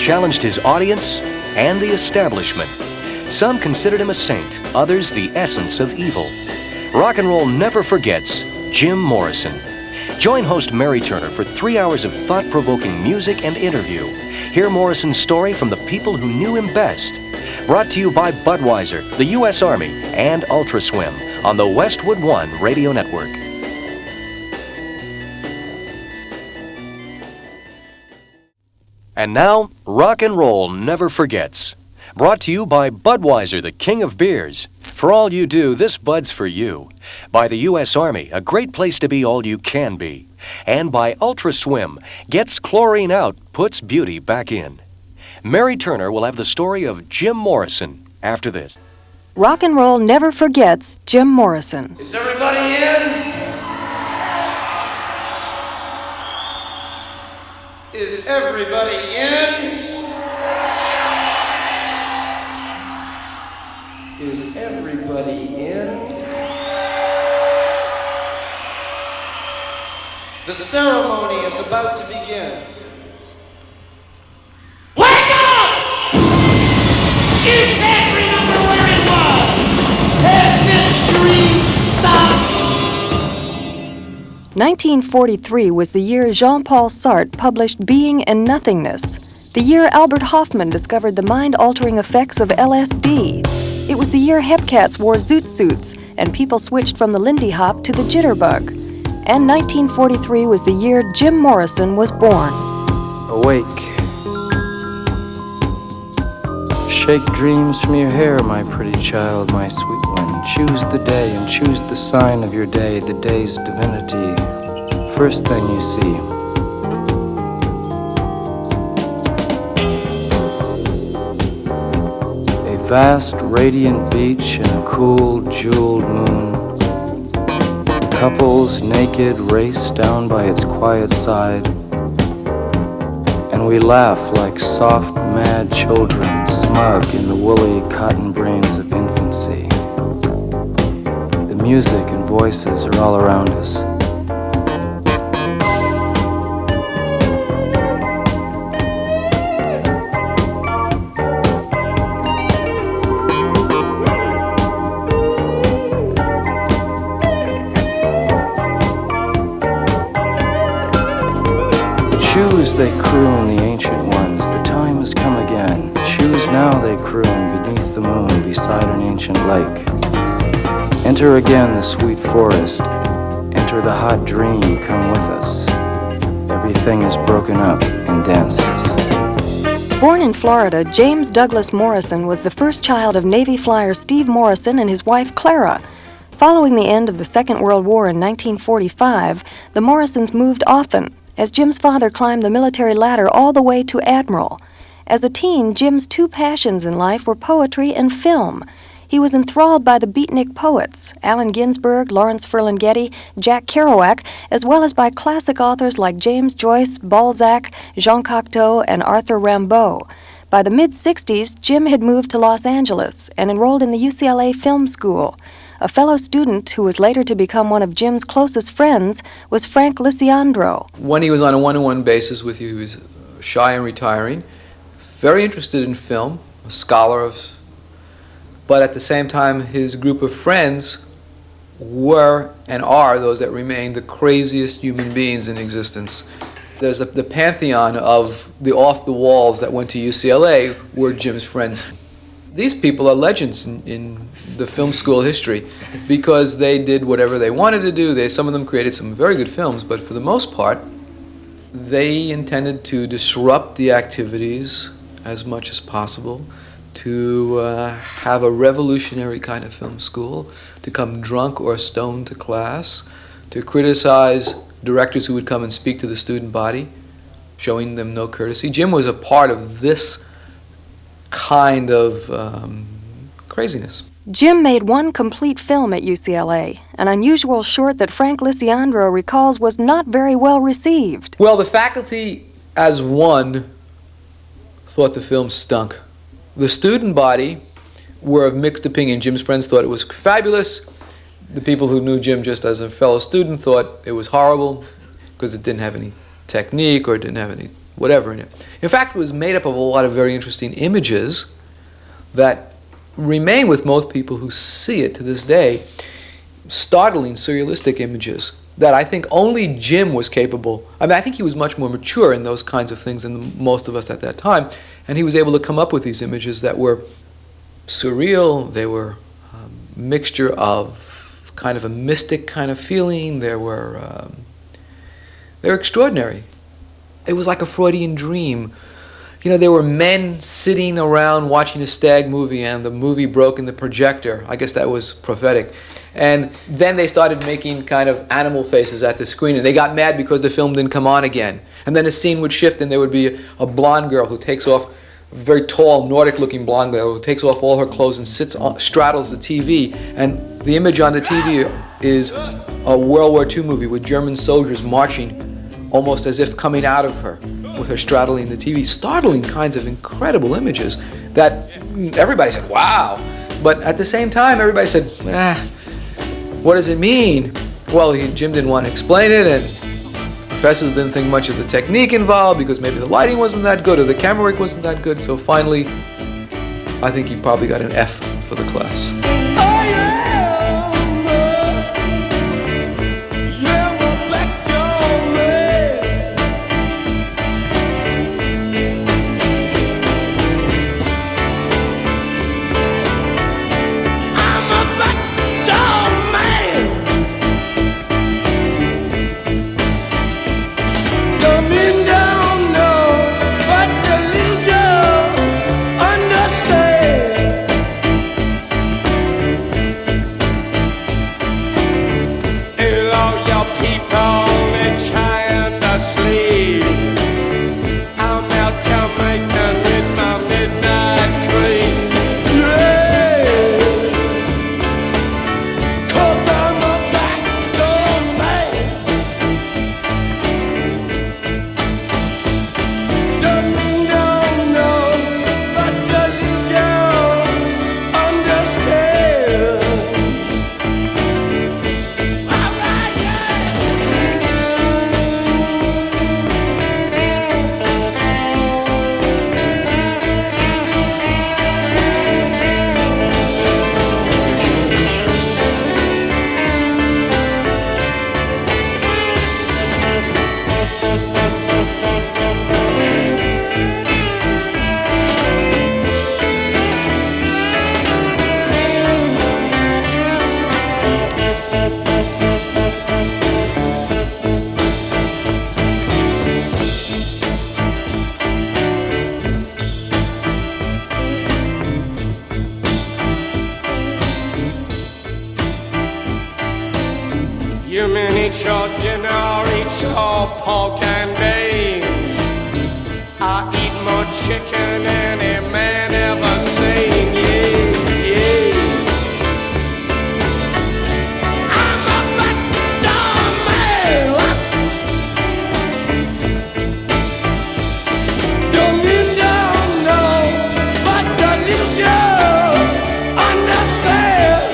challenged his audience and the establishment. Some considered him a saint, others the essence of evil. Rock and roll never forgets Jim Morrison. Join host Mary Turner for 3 hours of thought-provoking music and interview. Hear Morrison's story from the people who knew him best. Brought to you by Budweiser, the U.S. Army, and UltraSwim on the Westwood One Radio Network. And now, Rock and Roll Never Forgets. Brought to you by Budweiser, the king of beers. For all you do, this Bud's for you. By the U.S. Army, a great place to be all you can be. And by UltraSwim, gets chlorine out, puts beauty back in. Mary Turner will have the story of Jim Morrison after this. Rock and Roll Never Forgets Jim Morrison. Is everybody in? Is everybody in? Is everybody in? The ceremony is about to begin. Wake up! You can't remember where it was! Has this dream stopped? 1943 was the year Jean-Paul Sartre published Being and Nothingness. The year Albert Hofmann discovered the mind-altering effects of LSD. It was the year Hepcats wore zoot suits and people switched from the Lindy Hop to the jitterbug. And 1943 was the year Jim Morrison was born. Awake. Shake dreams from your hair, my pretty child, my sweet one. Choose the day and choose the sign of your day, the day's divinity. First thing you see. Vast, radiant beach and a cool, jeweled moon. Couples naked race down by its quiet side. And we laugh like soft, mad children, smug in the woolly cotton brains of infancy. The music and voices are all around us. Choose, they croon, the ancient ones, the time has come again. Choose now, they croon, beneath the moon, beside an ancient lake. Enter again the sweet forest, enter the hot dream, come with us. Everything is broken up in dances. Born in Florida, James Douglas Morrison was the first child of Navy flyer Steve Morrison and his wife Clara. Following the end of the Second World War in 1945, the Morrisons moved often, as Jim's father climbed the military ladder all the way to admiral. As a teen, Jim's two passions in life were poetry and film. He was enthralled by the beatnik poets, Allen Ginsberg, Lawrence Ferlinghetti, Jack Kerouac, as well as by classic authors like James Joyce, Balzac, Jean Cocteau, and Arthur Rimbaud. By the mid-60s, Jim had moved to Los Angeles and enrolled in the UCLA Film School. A fellow student who was later to become one of Jim's closest friends was Frank Lisiandro. When he was on a one-on-one basis with you, he was shy and retiring, very interested in film, a scholar of, but at the same time his group of friends were and are those that remain the craziest human beings in existence. There's the pantheon of the off-the-walls that went to UCLA were Jim's friends. These people are legends in the film school history because they did whatever they wanted to do. Some of them created some very good films, but for the most part, they intended to disrupt the activities as much as possible, to have a revolutionary kind of film school, to come drunk or stoned to class, to criticize directors who would come and speak to the student body, showing them no courtesy. Jim was a part of this kind of craziness. Jim made one complete film at UCLA, an unusual short that Frank Lisiandro recalls was not very well received. Well, the faculty as one thought the film stunk. The student body were of mixed opinion. Jim's friends thought it was fabulous. The people who knew Jim just as a fellow student thought it was horrible because it didn't have any technique or it didn't have any whatever in it. In fact, it was made up of a lot of very interesting images that remain with most people who see it to this day. Startling, surrealistic images that I think only Jim was capable. I mean, I think he was much more mature in those kinds of things than most of us at that time, and he was able to come up with these images that were surreal. They were a mixture of kind of a mystic kind of feeling. They were extraordinary. It was like a Freudian dream. You know, there were men sitting around watching a stag movie, and the movie broke in the projector. I guess that was prophetic. And then they started making kind of animal faces at the screen, and they got mad because the film didn't come on again. And then a scene would shift, and there would be a blonde girl who takes off, a very tall, Nordic-looking blonde girl who takes off all her clothes and straddles the TV. And the image on the TV is a World War II movie with German soldiers marching almost as if coming out of her, with her straddling the TV. Startling kinds of incredible images that everybody said, wow. But at the same time, everybody said, what does it mean? Well, Jim didn't want to explain it, and professors didn't think much of the technique involved because maybe the lighting wasn't that good or the camera work wasn't that good. So finally, I think he probably got an F for the class. You mean eat your dinner, eat your pork and beans. I eat more chicken than any man ever seen. Yeah, yeah. I'm a butt man. Don't you know, but the little girl understands.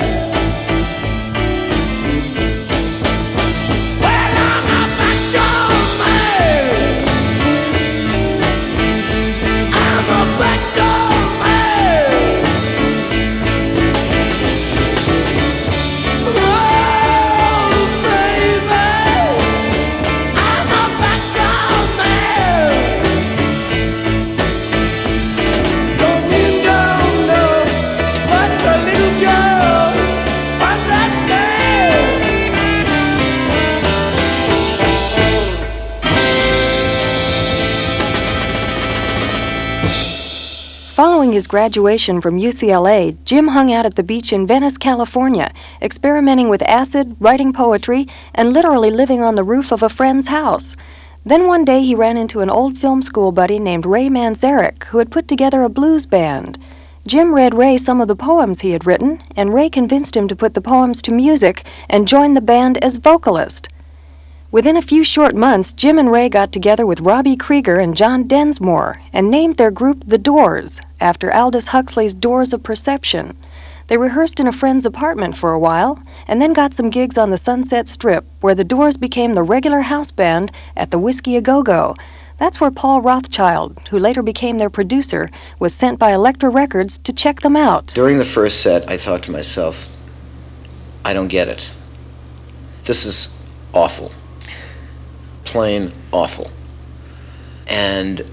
Following his graduation from UCLA, Jim hung out at the beach in Venice, California, experimenting with acid, writing poetry, and literally living on the roof of a friend's house. Then one day he ran into an old film school buddy named Ray Manzarek, who had put together a blues band. Jim read Ray some of the poems he had written, and Ray convinced him to put the poems to music and join the band as vocalist. Within a few short months, Jim and Ray got together with Robbie Krieger and John Densmore and named their group The Doors, after Aldous Huxley's Doors of Perception. They rehearsed in a friend's apartment for a while, and then got some gigs on the Sunset Strip, where The Doors became the regular house band at the Whiskey A Go-Go. That's where Paul Rothchild, who later became their producer, was sent by Elektra Records to check them out. During the first set, I thought to myself, I don't get it. This is awful. Plain awful. And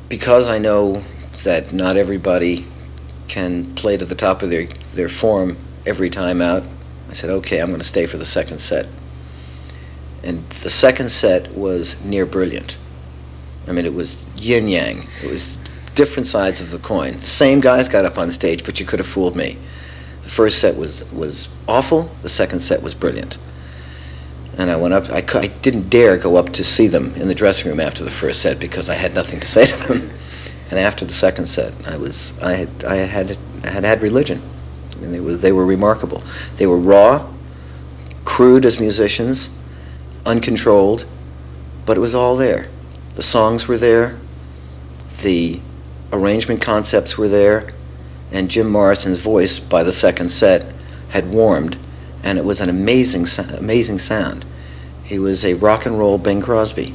because I know that not everybody can play to the top of their form every time out, I said, okay, I'm going to stay for the second set. And the second set was near brilliant. I mean, it was yin-yang. It was different sides of the coin. Same guys got up on stage, but you could have fooled me. The first set was awful. The second set was brilliant. And I went up. I didn't dare go up to see them in the dressing room after the first set because I had nothing to say to them. And after the second set, I had religion. I mean, they were remarkable. They were raw, crude as musicians, uncontrolled, but it was all there. The songs were there, the arrangement concepts were there, and Jim Morrison's voice by the second set had warmed, and it was an amazing sound. He was a rock and roll Bing Crosby.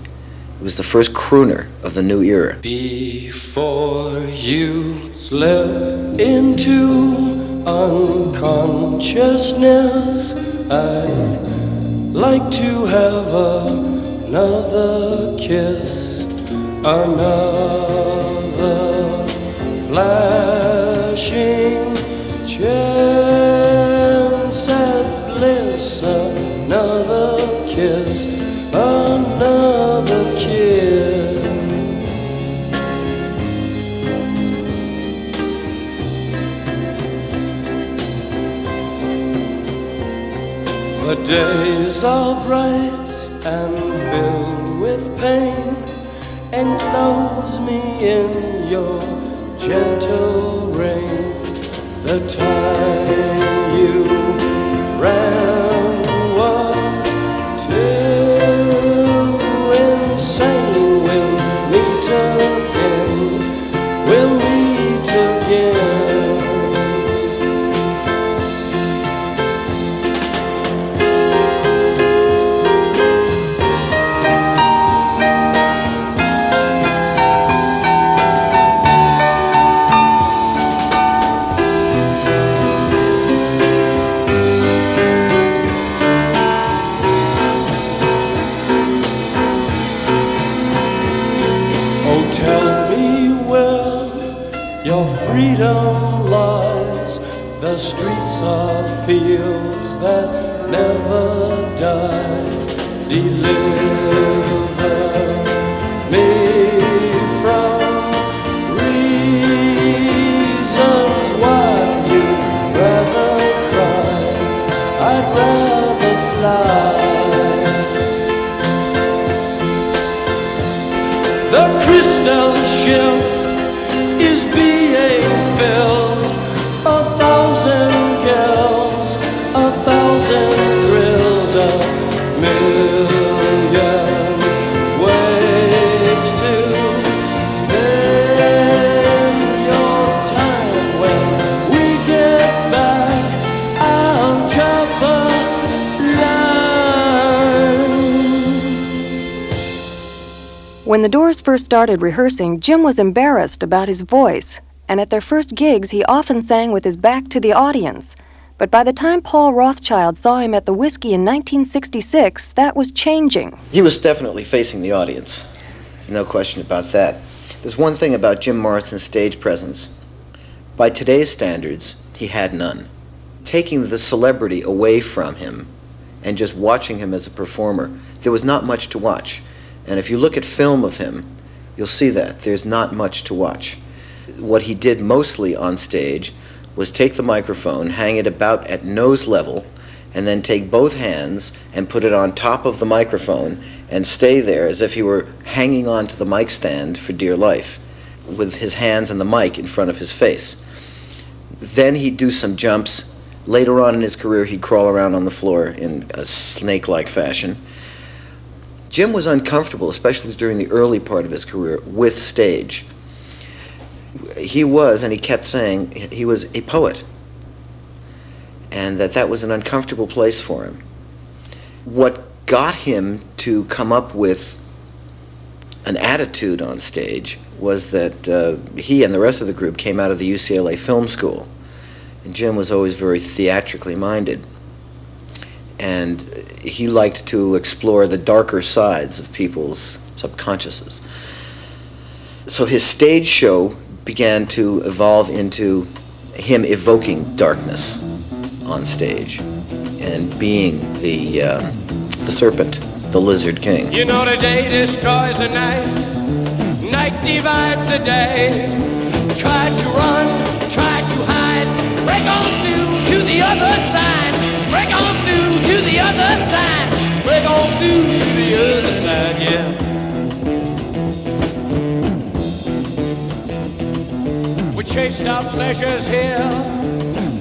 He was the first crooner of the new era. Before you slip into unconsciousness, I'd like to have another kiss. Another flashing chance at bliss. Another kiss, another kiss. The days are bright and filled with pain. Enclose me in your gentle rain. The time you ran was too insane. We'll meet again. We'll meet again. Freedom lies, the streets are fields that never die. Deliver me from reasons why you'd rather cry. I'd rather fly. The crystal ship is being filled. 1,000 girls, 1,000 thrills, 1,000,000 ways to spend your time. When we get back, I'll drop a line. When the Doors first started rehearsing, Jim was embarrassed about his voice, and at their first gigs he often sang with his back to the audience. But by the time Paul Rothchild saw him at the Whiskey in 1966, that was changing. He was definitely facing the audience. No question about that. There's one thing about Jim Morrison's stage presence. By today's standards, he had none. Taking the celebrity away from him and just watching him as a performer, there was not much to watch. And if you look at film of him, you'll see that there's not much to watch. What he did mostly on stage was take the microphone, hang it about at nose level, and then take both hands and put it on top of the microphone and stay there as if he were hanging on to the mic stand for dear life, with his hands and the mic in front of his face. Then he'd do some jumps. Later on in his career, he'd crawl around on the floor in a snake-like fashion. Jim was uncomfortable, especially during the early part of his career, with stage. He was, and he kept saying, he was a poet, and that was an uncomfortable place for him. What got him to come up with an attitude on stage was that he and the rest of the group came out of the UCLA Film School. And Jim was always very theatrically minded. And he liked to explore the darker sides of people's subconsciouses. So his stage show began to evolve into him evoking darkness on stage and being the serpent, the lizard king. You know the day destroys the night, night divides the day. Try to run, try to hide, break on through to the other side, break on through to the other side, break on through to the other side, yeah. We chased our pleasures here,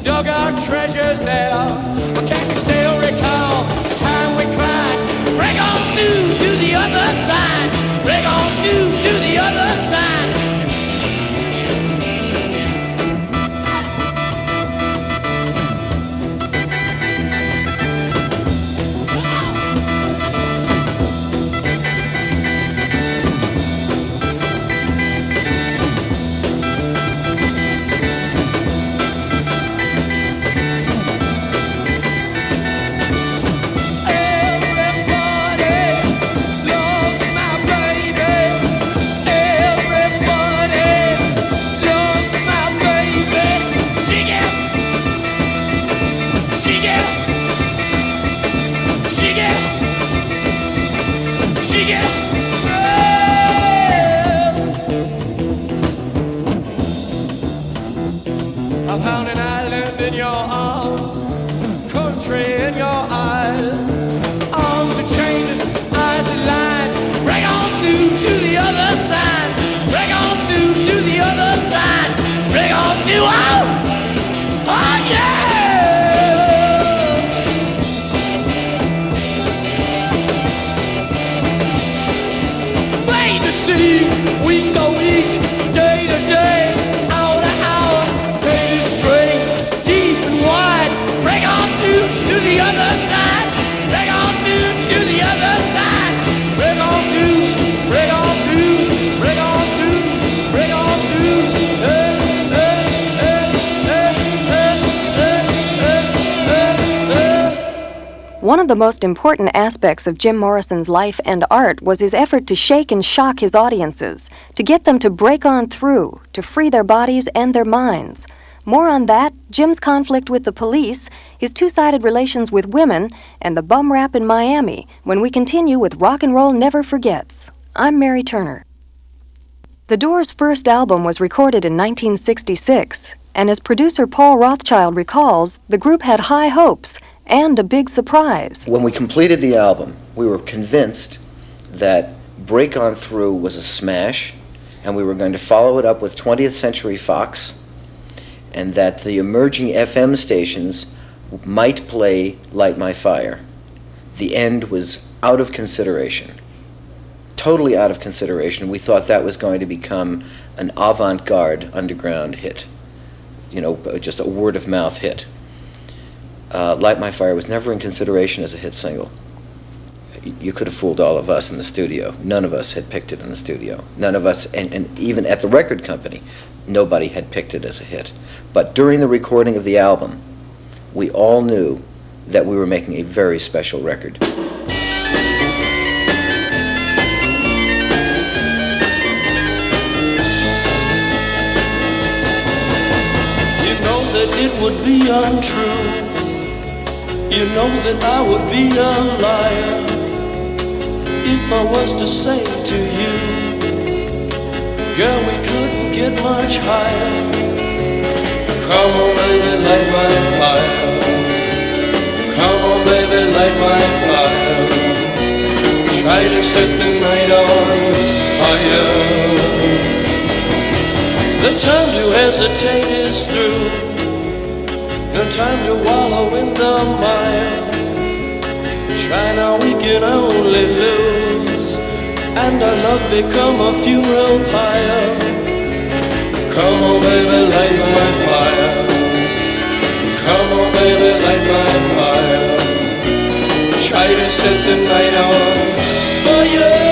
dug our treasures there, but can you still recall the time we cried? Break on through to the other side, break on through to the other side. I found an island in your arms, country in your eyes, arms that changes, eyes that line. Break on through to the other side, break on through to the other side, break on through, oh yeah! Plain to see, week to week, day to day, hour to hour, day to straight, deep and wide. Break on through to the other side, break on through to the other side, break on through, break on through, break on through, break on through. One of the most important aspects of Jim Morrison's life and art was his effort to shake and shock his audiences, to get them to break on through, to free their bodies and their minds. More on that, Jim's conflict with the police, his two-sided relations with women, and the bum rap in Miami, when we continue with Rock and Roll Never Forgets. I'm Mary Turner. The Doors' first album was recorded in 1966, and as producer Paul Rothchild recalls, the group had high hopes and a big surprise. When we completed the album, we were convinced that Break On Through was a smash, and we were going to follow it up with 20th Century Fox, and that the emerging FM stations might play Light My Fire. The end was out of consideration. Totally out of consideration. We thought that was going to become an avant-garde underground hit. You know, just a word-of-mouth hit. Light My Fire was never in consideration as a hit single. You could have fooled all of us in the studio. None of us had picked it in the studio. None of us, and even at the record company, nobody had picked it as a hit. But during the recording of the album, we all knew that we were making a very special record. You know that it would be untrue. You know that I would be a liar if I was to say to you, girl, we couldn't get much higher. Come on, baby, light my fire. Come on, baby, light my fire. Try to set the night on fire. The time to hesitate is through. No time to wallow in the mire. Try now, we can only lose, and our love become a funeral pyre. Come on, baby, light my fire. Come on, baby, light my fire. Try to set the night on fire.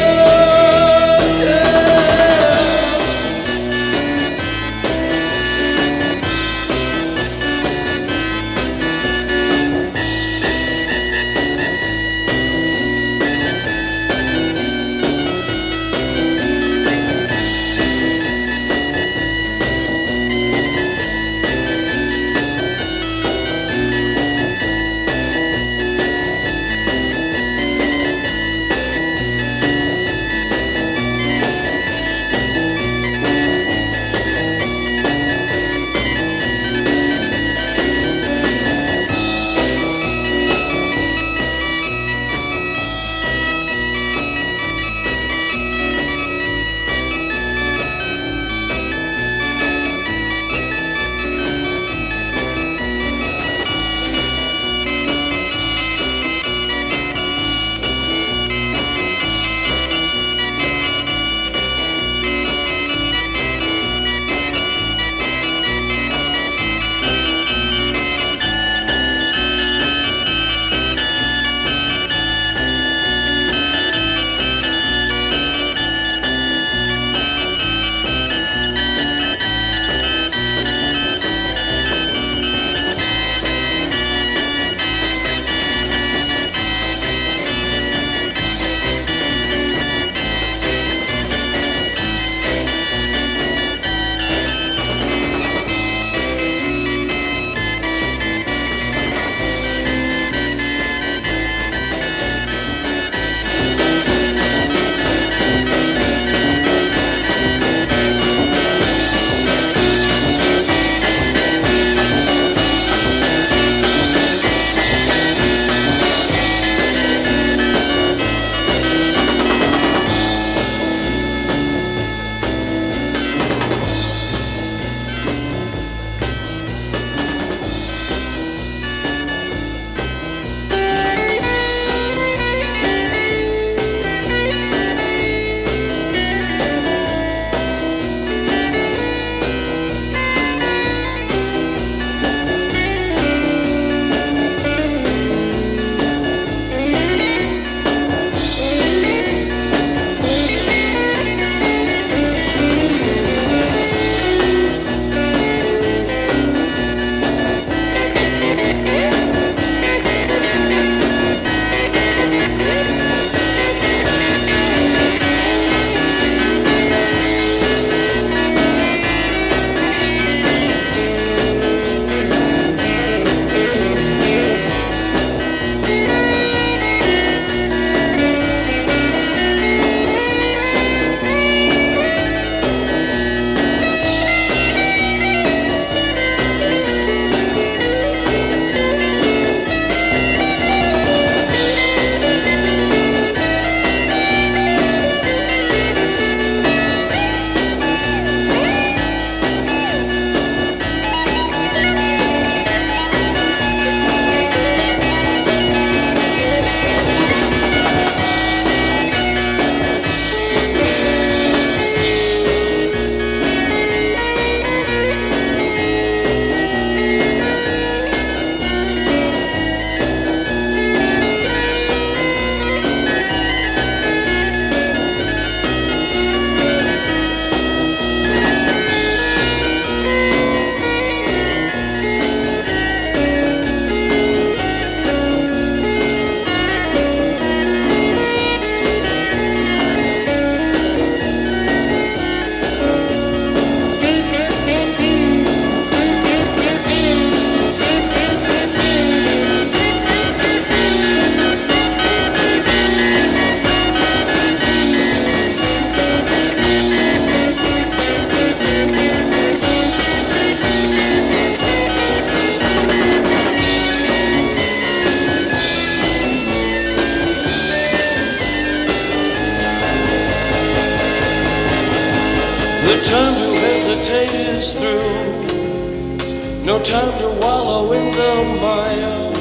No time to wallow in the mire.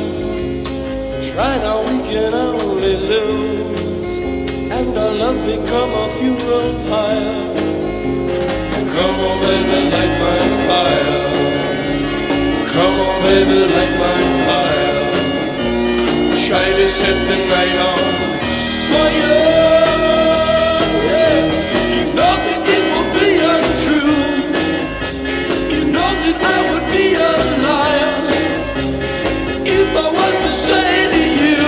Try now, we can only lose, and our love become a funeral pyre. Come on, baby, light my fire. Come on, baby, light my fire. Try to set the night on fire. Yeah. You know that it will be untrue. You know that I would be a liar if I was to say to you,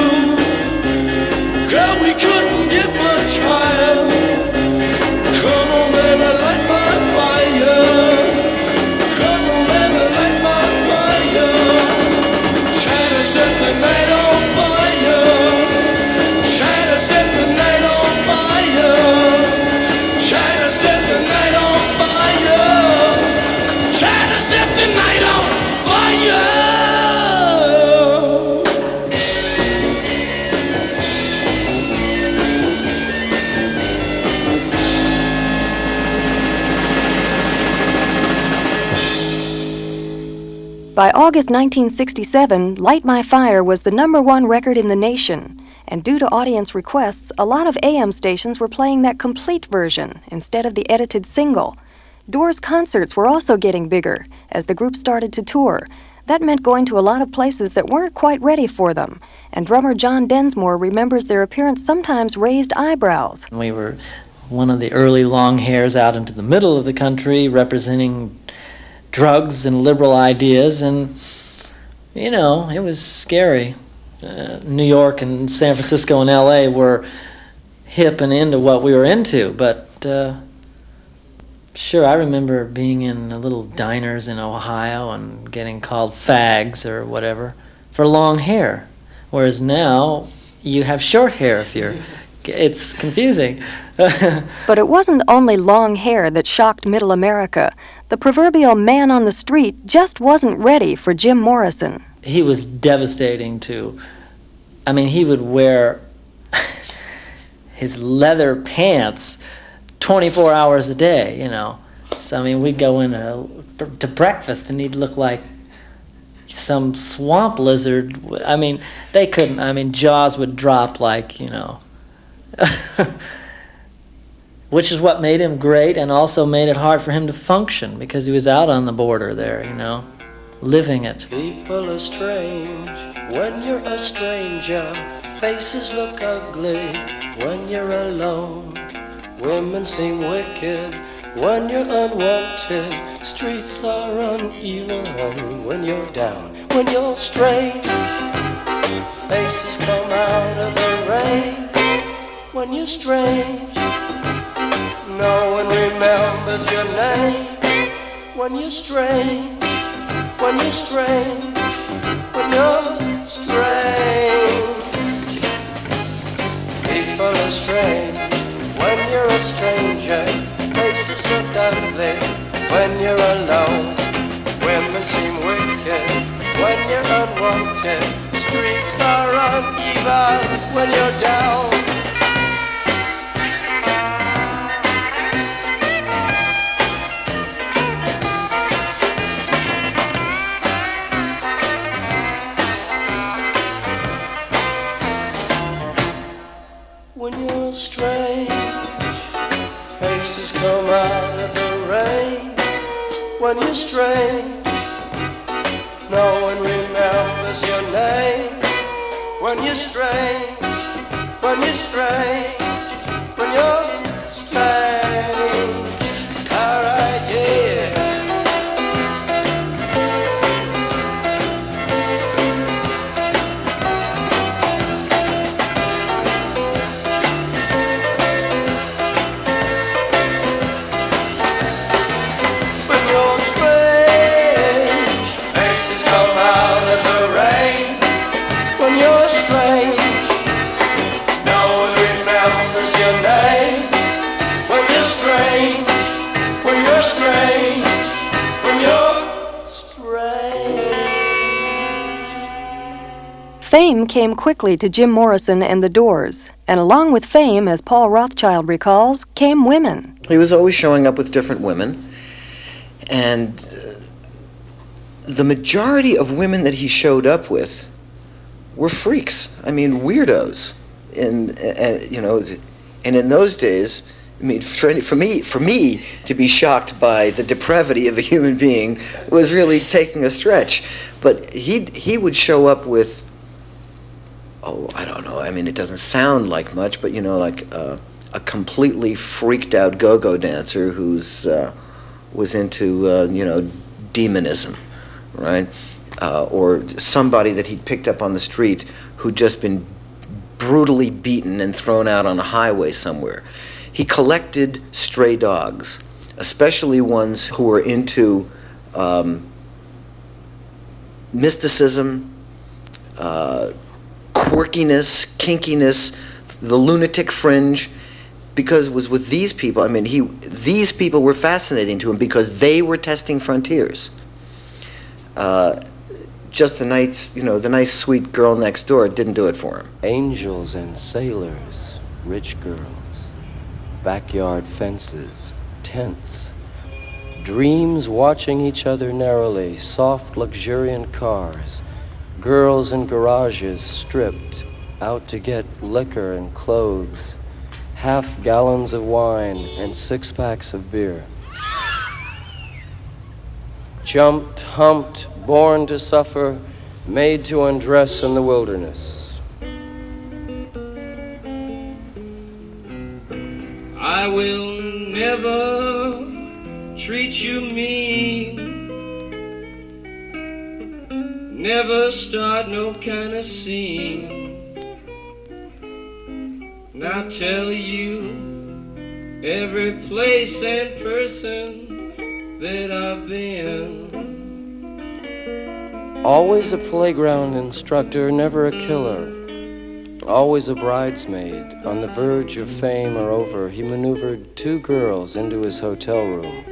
girl, we couldn't get much higher. Come on, baby, light my fire. Come on, baby, light my fire. Try to set the night on fire. Try to set the night on fire. Try to set the night on fire. Try to set the night on fire. By August 1967, Light My Fire was the #1 record in the nation, and due to audience requests, a lot of AM stations were playing that complete version instead of the edited single. Doors concerts were also getting bigger as the group started to tour. That meant going to a lot of places that weren't quite ready for them, and drummer John Densmore remembers their appearance sometimes raised eyebrows. We were one of the early long hairs out into the middle of the country representing drugs and liberal ideas, and you know, it was scary. New York and San Francisco and LA were hip and into what we were into, but sure, I remember being in little diners in Ohio and getting called fags or whatever for long hair, whereas now you have short hair if you're it's confusing. But it wasn't only long hair that shocked Middle America. The proverbial man on the street just wasn't ready for Jim Morrison. He was devastating I mean, he would wear his leather pants 24 hours a day, you know. So, I mean, we'd go in to breakfast and he'd look like some swamp lizard. I mean, they couldn't, I mean, jaws would drop like, you know. Which is what made him great and also made it hard for him to function because he was out on the border there, you know, living it. People are strange when you're a stranger. Faces look ugly when you're alone. Women seem wicked when you're unwanted. Streets are uneven when you're down. When you're strange, faces come out of the rain. When you're strange, no one remembers your name. When you're strange, when you're strange, when you're strange. People are strange when you're a stranger. Faces look ugly when you're alone. Women seem wicked when you're unwanted. Streets are uneven when you're down. When you're strange, faces come out of the rain. When you're strange, no one remembers your name. When you're strange, when you're strange, when you're strange. Alright, yeah. Fame came quickly to Jim Morrison and the Doors, and along with fame, as Paul Rothchild recalls, came women. He was always showing up with different women, and the majority of women that he showed up with were freaks. I mean, weirdos. And in those days, I mean, for me to be shocked by the depravity of a human being was really taking a stretch. But he would show up with, I don't know. I mean, it doesn't sound like much, but like a completely freaked out go-go dancer who's was into demonism, right? Or somebody that he'd picked up on the street who'd just been brutally beaten and thrown out on a highway somewhere. He collected stray dogs, especially ones who were into mysticism, quirkiness, kinkiness, the lunatic fringe, because it was with these people. I mean, these people were fascinating to him because they were testing frontiers. Just the nice sweet girl next door didn't do it for him. Angels and sailors, rich girls, backyard fences, tents, dreams watching each other narrowly, soft, luxuriant cars, girls in garages stripped, out to get liquor and clothes, half gallons of wine and 6-packs of beer. Jumped, humped, born to suffer, made to undress in the wilderness. I will never treat you mean, never start no kind of scene. And I'll tell you every place and person that I've been. Always a playground instructor, never a killer. Always a bridesmaid, on the verge of fame or over, he maneuvered 2 girls into his hotel room.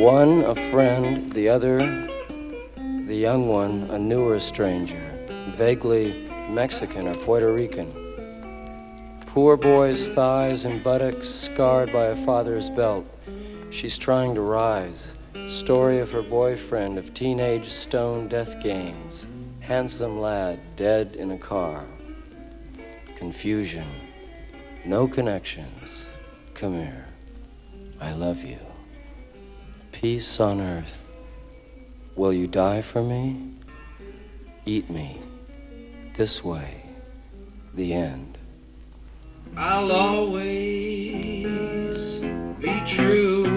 One a friend, the other, the young one, a newer stranger, vaguely Mexican or Puerto Rican. Poor boy's thighs and buttocks scarred by a father's belt. She's trying to rise. Story of her boyfriend, of teenage stone death games. Handsome lad, dead in a car. Confusion. No connections. Come here. I love you. Peace on earth. Will you die for me? Eat me. This way. The end. I'll always be true.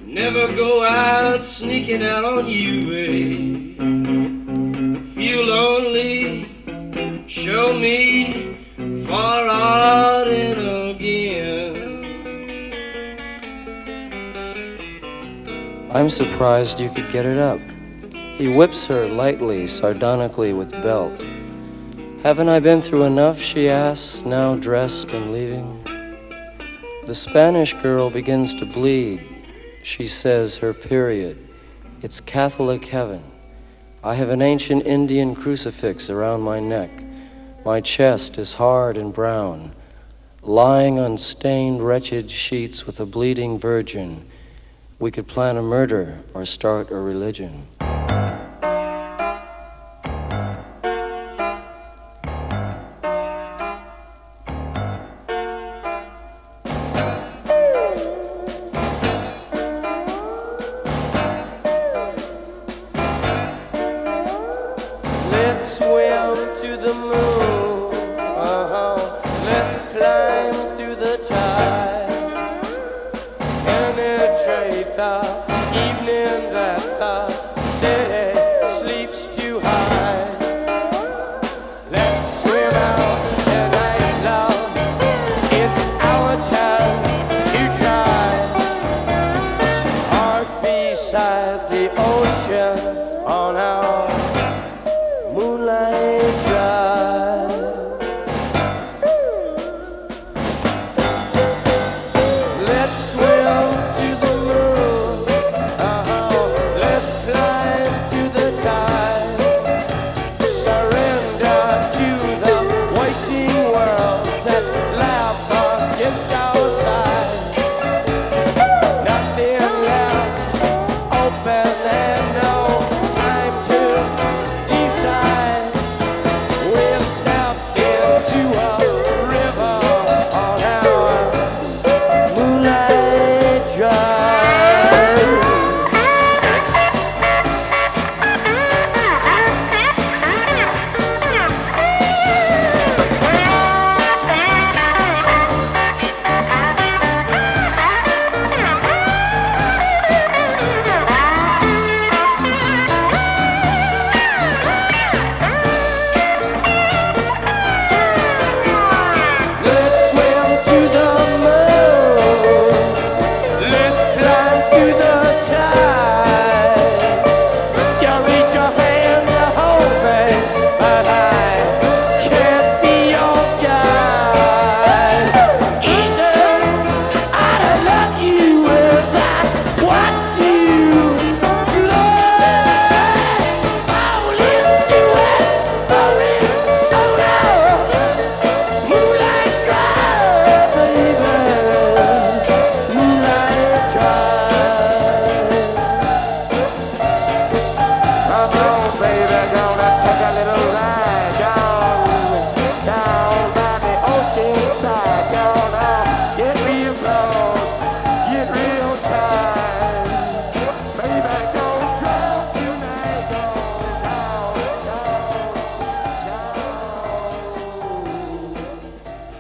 Never go out sneaking out on you, babe. You'll only show me far out and again. I'm surprised you could get it up. He whips her lightly, sardonically with belt. Haven't I been through enough, she asks, now dressed and leaving. The Spanish girl begins to bleed. She says her period. It's Catholic heaven. I have an ancient Indian crucifix around my neck. My chest is hard and brown. Lying on stained, wretched sheets with a bleeding virgin. We could plan a murder or start a religion. Let's swim to the moon, let's climb through the tide, penetrate the evening that the city sleeps too high. Let's swim out tonight, love, it's our time to try. Park beside the ocean on our Moonlight Drive. Let's swim to the moon, let's climb to the tide. Surrender to the waiting worlds that laugh against our side. Nothing left open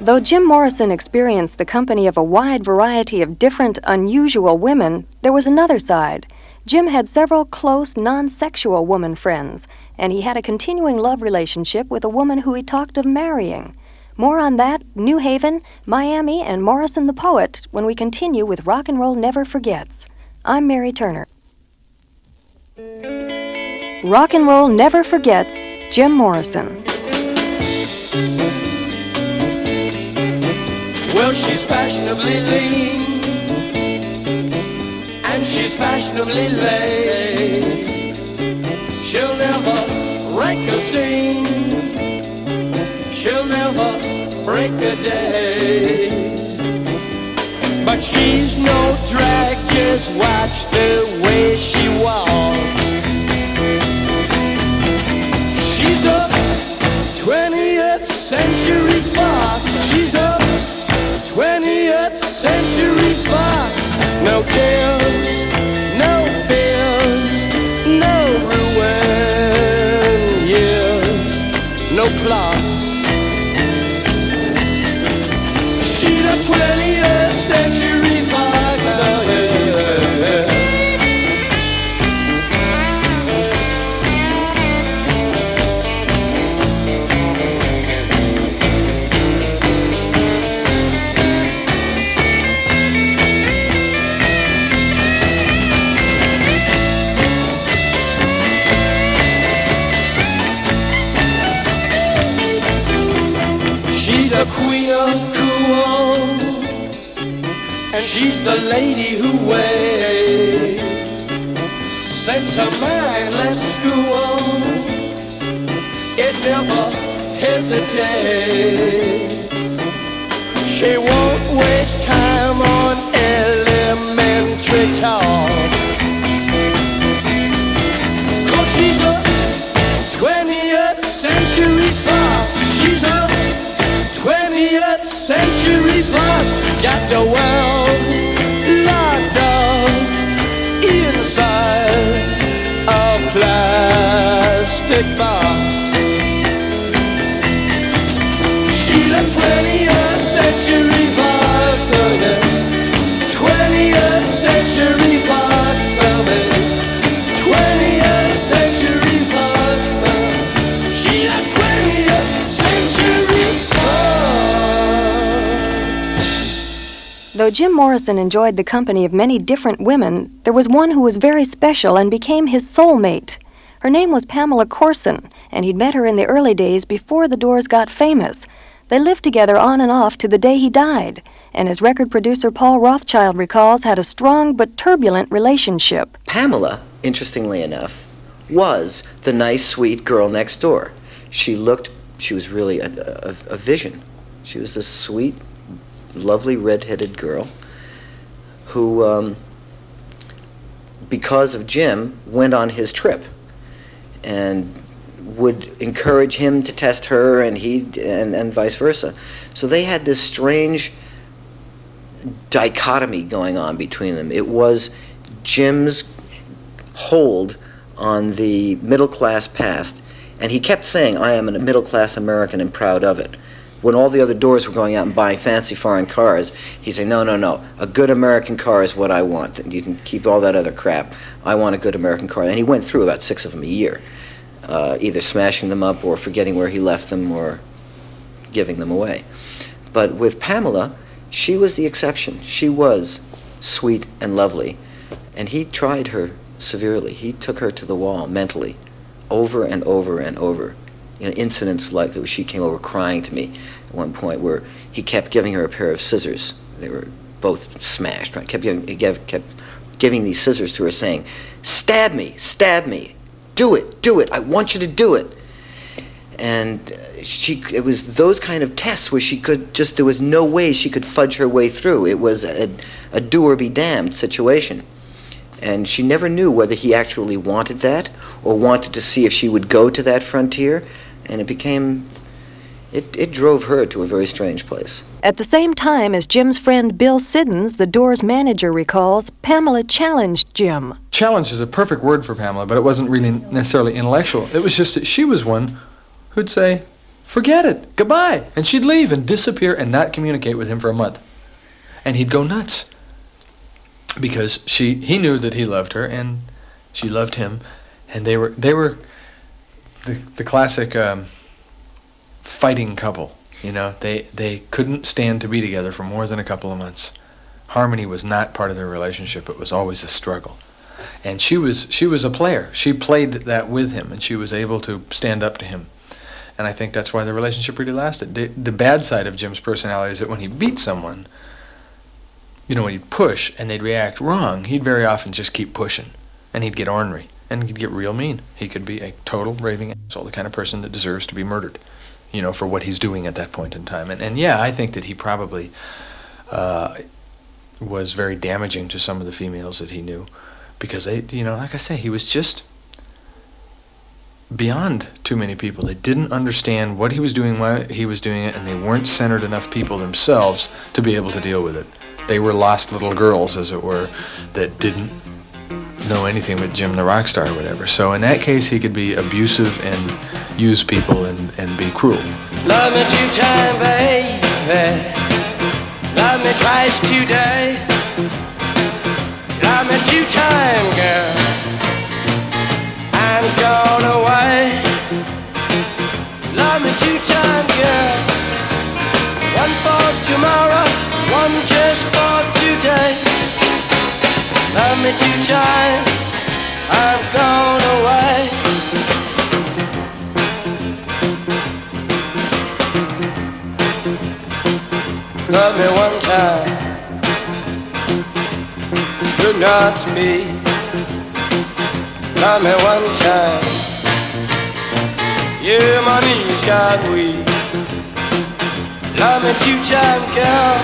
Though Jim Morrison experienced the company of a wide variety of different, unusual women, there was another side. Jim had several close, non-sexual woman friends, and he had a continuing love relationship with a woman who he talked of marrying. More on that, New Haven, Miami, and Morrison the Poet when we continue with Rock and Roll Never Forgets. I'm Mary Turner. Rock and Roll Never Forgets, Jim Morrison. Well, she's fashionably lean, and she's fashionably late. She'll never rank a scene, she'll never break a day. But she's no drag, just watch the way she walks. She's a 20th century fox. She's a 20th century fox. No cares, no fears, no ruin years, no clocks. She's a 20th century fox. She's the queen of cool, and she's the lady who waits. Since her mindless school, it never hesitates. She won't waste time on elementary talk, 'cause she's a 20th century fox. She's a 20th century fox. Got the world locked up inside a plastic box. She's a 20th century fox, oh yeah. 20th century fox, oh yeah. 20th century fox, oh. She's a 20th century fox. Though Jim Morrison enjoyed the company of many different women, there was one who was very special and became his soulmate. Her name was Pamela Corson, and he'd met her in the early days before the Doors got famous. They lived together on and off to the day he died, and as record producer Paul Rothchild recalls, had a strong but turbulent relationship. Pamela, interestingly enough, was the nice, sweet girl next door. She was really a vision. She was this sweet, lovely red-headed girl who, because of Jim, went on his trip and would encourage him to test her, and and vice versa. So they had this strange dichotomy going on between them. It was Jim's hold on the middle-class past, and he kept saying, "I am a middle-class American and proud of it." When all the other Doors were going out and buying fancy foreign cars, he'd say, no, a good American car is what I want. You can keep all that other crap. I want a good American car. And he went through about 6 of them a year, either smashing them up or forgetting where he left them or giving them away. But with Pamela, she was the exception. She was sweet and lovely, and he tried her severely. He took her to the wall mentally, over and over and over. Incidents like that, she came over crying to me at one point, where he kept giving her a pair of scissors. They were both smashed. Right? Kept giving these scissors to her, saying, stab me, do it, I want you to do it." And it was those kind of tests where there was no way she could fudge her way through. It was a do or be damned situation. And she never knew whether he actually wanted that or wanted to see if she would go to that frontier. And it drove her to a very strange place. At the same time as Jim's friend Bill Siddons, the Doors manager, recalls, Pamela challenged Jim. Challenge is a perfect word for Pamela, but it wasn't really necessarily intellectual. It was just that she was one who'd say, Forget it. Goodbye. And she'd leave and disappear and not communicate with him for a month. And he'd go nuts. Because he knew that he loved her and she loved him. And they were the classic fighting couple. You know, they couldn't stand to be together for more than a couple of months. Harmony was not part of their relationship. It was always a struggle. And she was a player. She played that with him, and she was able to stand up to him. And I think that's why the relationship really lasted. The bad side of Jim's personality is that when he beat someone, you know, when he'd push and they'd react wrong, he'd very often just keep pushing. And he'd get ornery. And he'd get real mean. He could be a total raving asshole, the kind of person that deserves to be murdered, you know, for what he's doing at that point in time. And yeah, I think that he probably was very damaging to some of the females that he knew. Because they, you know, like I say, he was just beyond too many people. They didn't understand what he was doing, why he was doing it, and they weren't centered enough people themselves to be able to deal with it. They were lost little girls, as it were, that didn't know anything but Jim the rock star or whatever. So in that case, he could be abusive and use people and be cruel. Love me 2 times, baby. Love me twice today. Love me 2 times, girl. I'm gone away. Love me 2 times, girl. 1 for tomorrow, 1 just for today. Love me 2 times, I'm gone away. Love me 1 time, could not speak. Love me 1 time, yeah, my knees got weak. Love me 2 times, girl.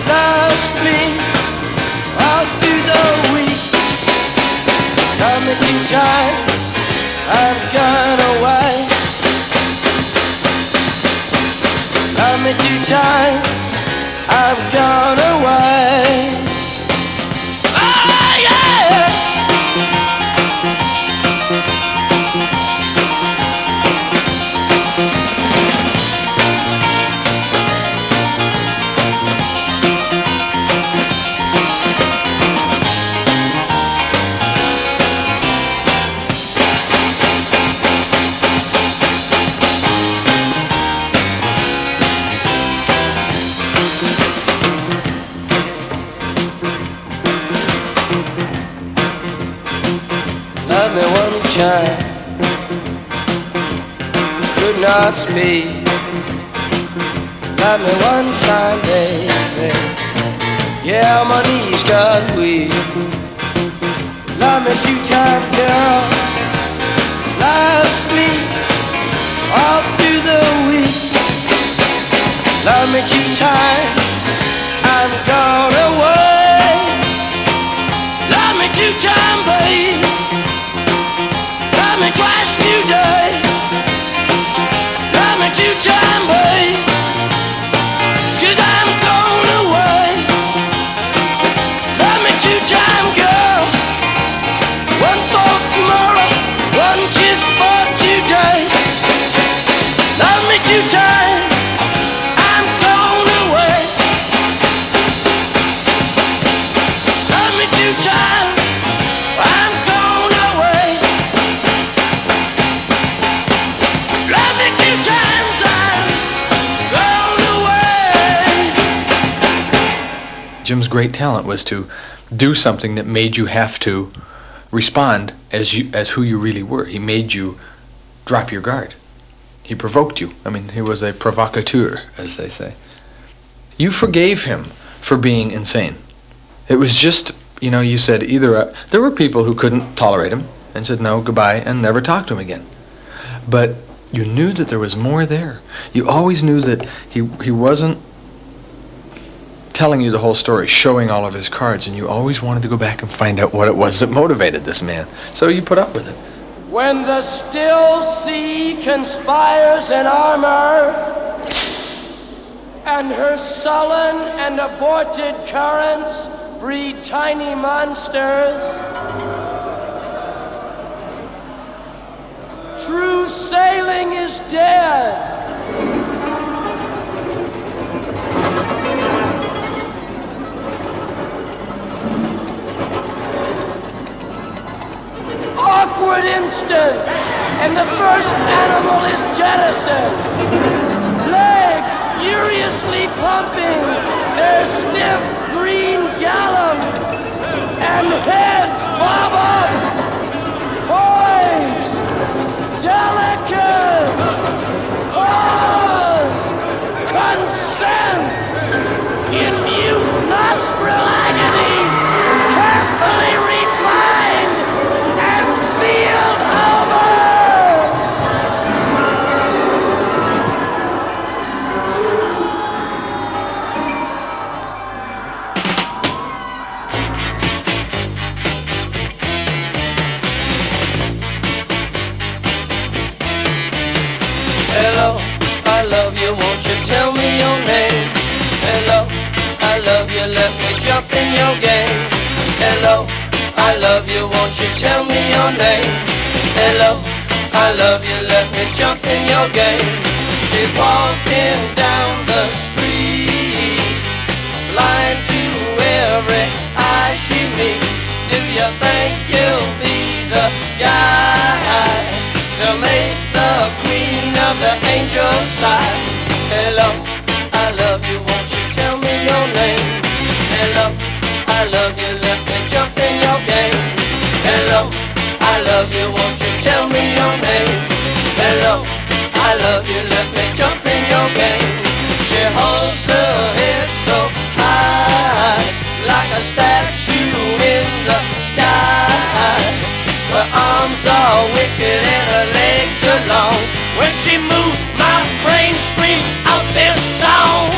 Love me all through the week. Love me 2 times, I've gone away. Love me 2 times, I've gone away. Oh yeah! Love me 1 time, could not speak. Love me 1 time, baby. Yeah, my knees got weak. Love me 2 times, girl. Love me all through the week. Love me 2 times, I'm gone away. Love me 2 times, baby. Love me twice today. Love me 2 times, babe. 'Cause I'm going away. Love me 2 times, girl. 1 for tomorrow, 1 just for today. Love me 2 times, I'm going away. Love me 2 times, I'm going away. Love me 2 times, I'm gone away. Jim's great talent was to do something that made you have to respond as who you really were. He made you drop your guard. He provoked you. I mean, he was a provocateur, as they say. You forgave him for being insane. It was just, you know, you said either there were people who couldn't tolerate him and said no, goodbye, and never talked to him again. But you knew that there was more there. You always knew that he wasn't telling you the whole story, showing all of his cards, and you always wanted to go back and find out what it was that motivated this man. So you put up with it. When the still sea conspires in armor, and her sullen and aborted currents breed tiny monsters, true sailing everything is dead. Awkward instant, and the first animal is jettisoned. Legs furiously pumping their stiff green gallop, and heads bob up, poise, delicate, pause, consent, in mute nostril agony, carefully refined and sealed over. Hello, I love you, won't you tell me your name? Hello, I love you, let me jump in your game. Hello, I love you, won't you tell me your name? Hello, I love you, let me jump in your game. She's walking down the street, blind to every eye she meets. Do you think you'll be the guy to make the queen of the angels sigh? Hello, I love you, won't you tell me your name? Hello, I love you, let me jump in your game. Hello, I love you, won't you tell me your name? Hello, I love you, let me jump in your game. She holds her head so high, like a statue in the sky. Her arms are wicked and her legs are long. When she moves, my brain screams out this song.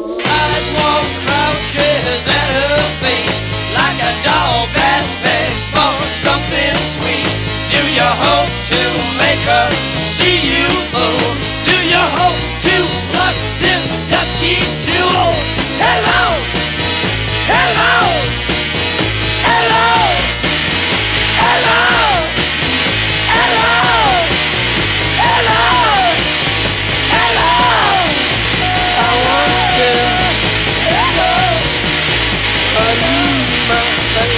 Sidewalk crouches at her feet, like a dog that begs for something sweet. Do you hope to make her see you, fool? Do you hope to pluck this dusky jewel? Hello! Hello! Hello! Hello! Hello! Hello! Hello! I want to leave my face.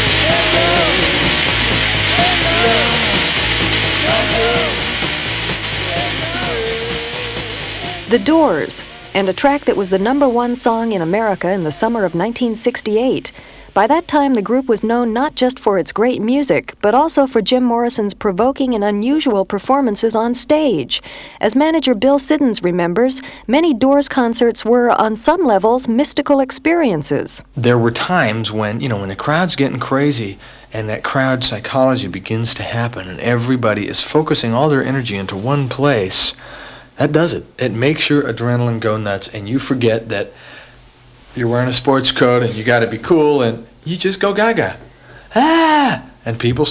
The Doors, and a track that was the #1 song in America in the summer of 1968. By that time, the group was known not just for its great music, but also for Jim Morrison's provoking and unusual performances on stage. As manager Bill Siddons remembers, many Doors concerts were, on some levels, mystical experiences. There were times when, when the crowd's getting crazy and that crowd psychology begins to happen and everybody is focusing all their energy into one place, that does it. It makes your adrenaline go nuts and you forget that you're wearing a sports coat and you got to be cool and you just go gaga. Ah! And people,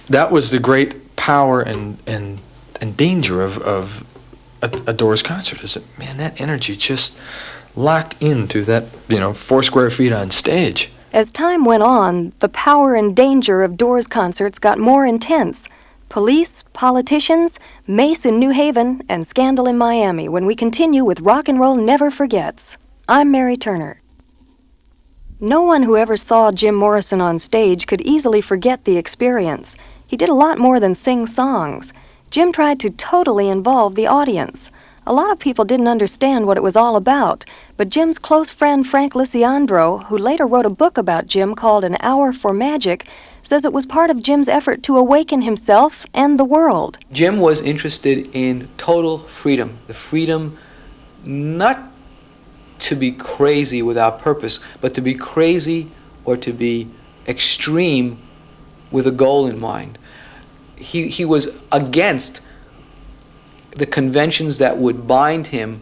that was the great power and danger of a Doors concert, is that, man, that energy just locked into that, 4 square feet on stage. As time went on, the power and danger of Doors concerts got more intense. Police, politicians, Mace in New Haven, and scandal in Miami, when we continue with Rock and Roll Never Forgets. I'm Mary Turner. No one who ever saw Jim Morrison on stage could easily forget the experience. He did a lot more than sing songs. Jim tried to totally involve the audience. A lot of people didn't understand what it was all about, but Jim's close friend Frank Lisiandro, who later wrote a book about Jim called An Hour for Magic, says it was part of Jim's effort to awaken himself and the world. Jim was interested in total freedom, the freedom not to be crazy without purpose, but to be crazy or to be extreme with a goal in mind. He was against the conventions that would bind him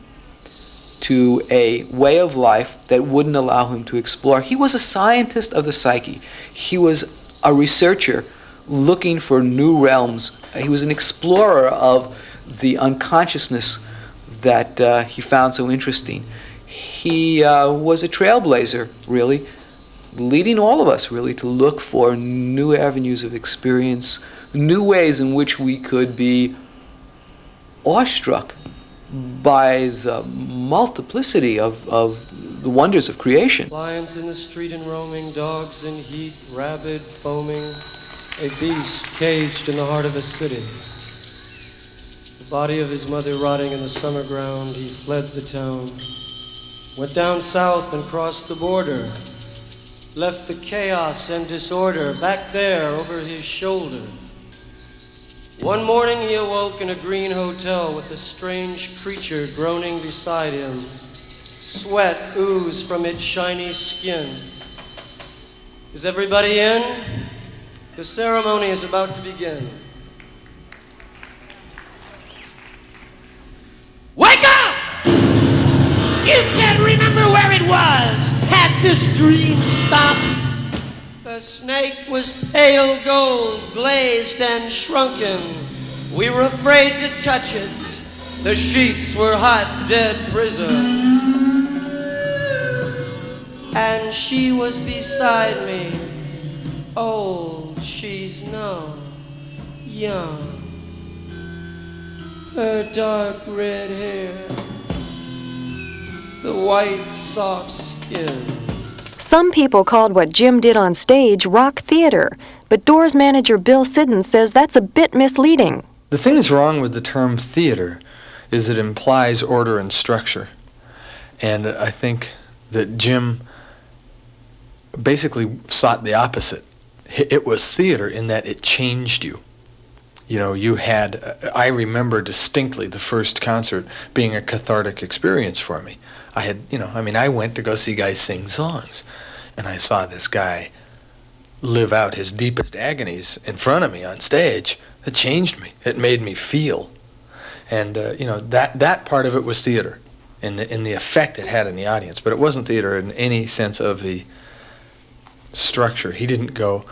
to a way of life that wouldn't allow him to explore. He was a scientist of the psyche. He was a researcher looking for new realms. He was an explorer of the unconsciousness that he found so interesting. He was a trailblazer, really, leading all of us really to look for new avenues of experience, new ways in which we could be awestruck by the multiplicity of the wonders of creation. Lions in the street and roaming, dogs in heat, rabid, foaming, a beast caged in the heart of the city. The body of his mother rotting in the summer ground, he fled the town, went down south and crossed the border, left the chaos and disorder back there over his shoulder. One morning he awoke in a green hotel with a strange creature groaning beside him. Sweat oozed from its shiny skin. Is everybody in? The ceremony is about to begin. Wake up! You can't remember where it was. Had this dream stopped? The snake was pale gold, glazed and shrunken. We were afraid to touch it. The sheets were hot, dead prison. And she was beside me, old, she's no, young. Her dark red hair, the white soft skin. Some people called what Jim did on stage rock theater, but Doors manager Bill Siddons says that's a bit misleading. The thing that's wrong with the term theater is it implies order and structure. And I think that Jim basically sought the opposite. It was theater in that it changed you. You know, you had, I remember distinctly the first concert being a cathartic experience for me. I had, I went to go see guys sing songs, and I saw this guy live out his deepest agonies in front of me on stage. It changed me. It made me feel. And, that part of it was theater in the effect it had in the audience, but it wasn't theater in any sense of the structure. He didn't go,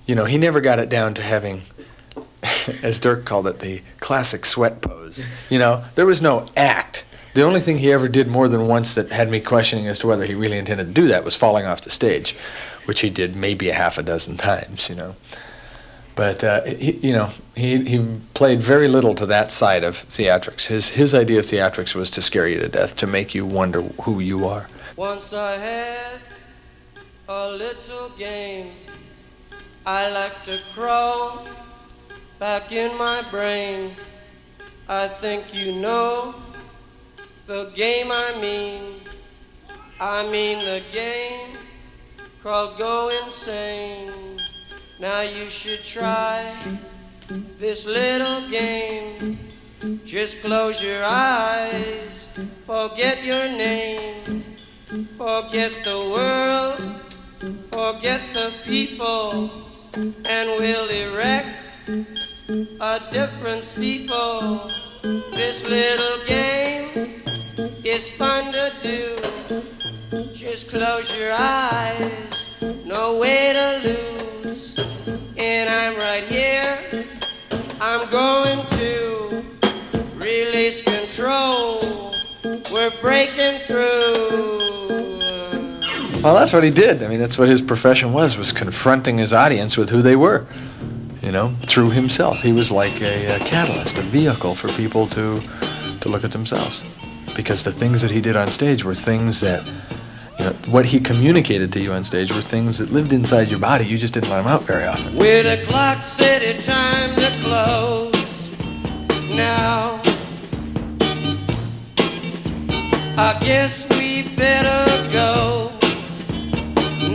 he never got it down to having, as Dirk called it, the classic sweat pose. There was no act. The only thing he ever did more than once that had me questioning as to whether he really intended to do that was falling off the stage, which he did maybe a half a dozen times, But, he played very little to that side of theatrics. His idea of theatrics was to scare you to death, to make you wonder who you are. Once I had a little game. I like to crawl back in my brain. I think you know the game I mean the game called Go Insane. Now you should try this little game. Just close your eyes, forget your name, forget the world, forget the people, and we'll erect a different steeple. This little game is fun to do. Just close your eyes, no way to lose. And I'm right here, I'm going to release control. We're breaking through. Well, that's what he did. That's what his profession was confronting his audience with who they were, through himself. He was like a catalyst, a vehicle for people to look at themselves. Because the things that he did on stage were things that, what he communicated to you on stage were things that lived inside your body. You just didn't let them out very often. With the clock said it time to close now, I guess we better go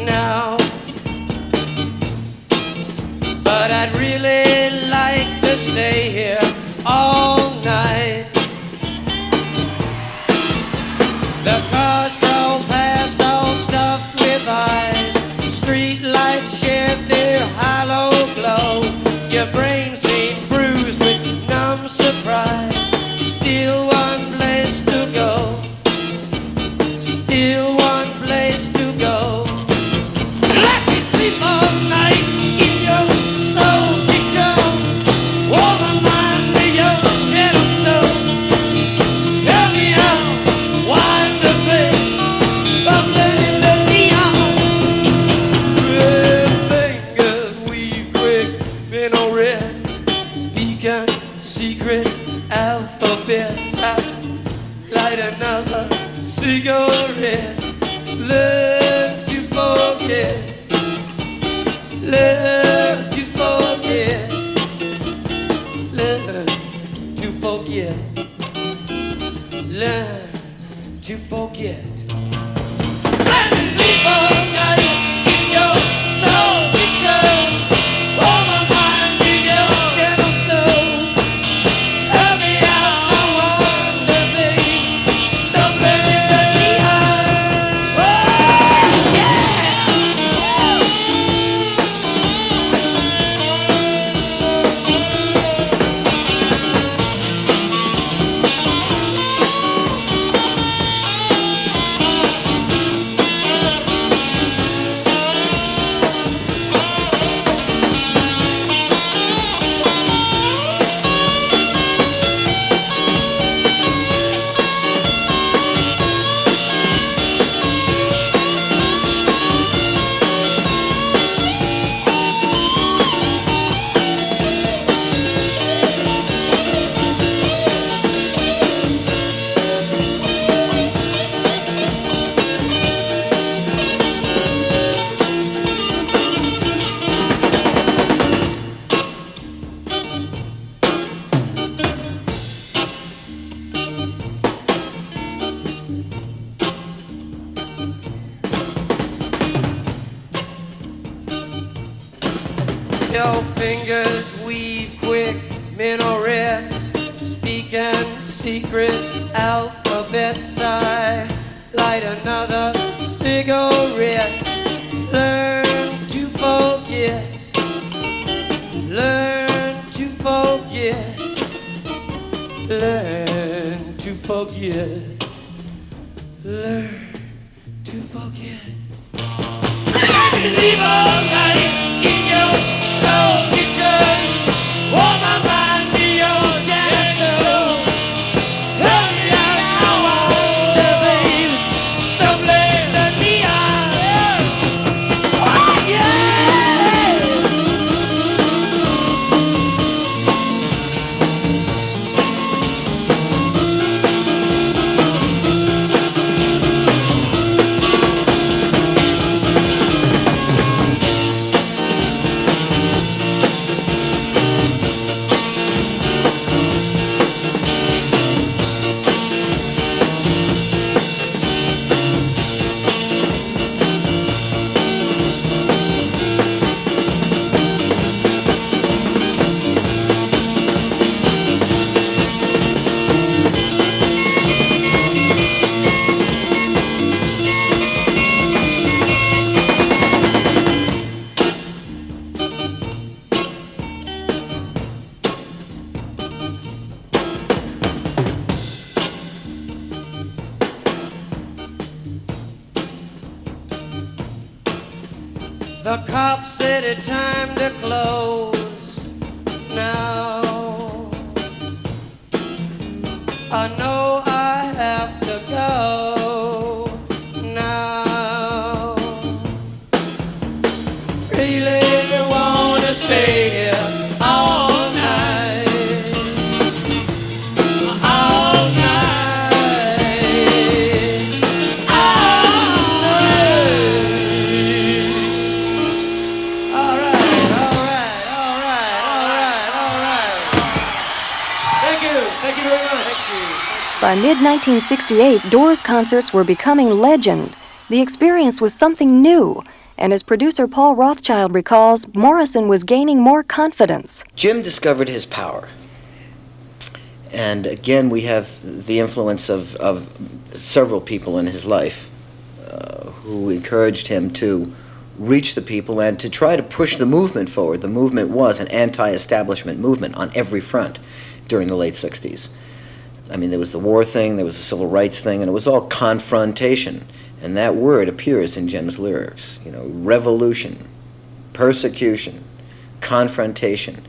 now. But I'd really like to stay here all night. The cars drove past all stuffed with eyes. Street lights shed their hollow glow. Your brain seemed bruised with numb surprise. Still one place to go. Still your fingers weave quick minarets, speaking secret alphabets. I light another cigarette. Learn to forget. Learn to forget. Learn to forget. Learn to forget. Leave all night in your soul kitchen. Oh, my mind be your jester. Tell me how I wonder, babe. Stumbling the neon. Oh, yeah. The cop said it time to close now. I know I have to go now. Really wanna stay here all night. All night. All night. All right, all right, all right, all right, all right. Thank you very much. Thank you. By mid-1968, Doors concerts were becoming legend. The experience was something new, and as producer Paul Rothchild recalls, Morrison was gaining more confidence. Jim discovered his power. And again, we have the influence of several people in his life who encouraged him to reach the people and to try to push the movement forward. The movement was an anti-establishment movement on every front during the late 60s. I mean, there was the war thing, there was the civil rights thing, and it was all confrontation. And that word appears in Jim's lyrics. You know, revolution, persecution, confrontation.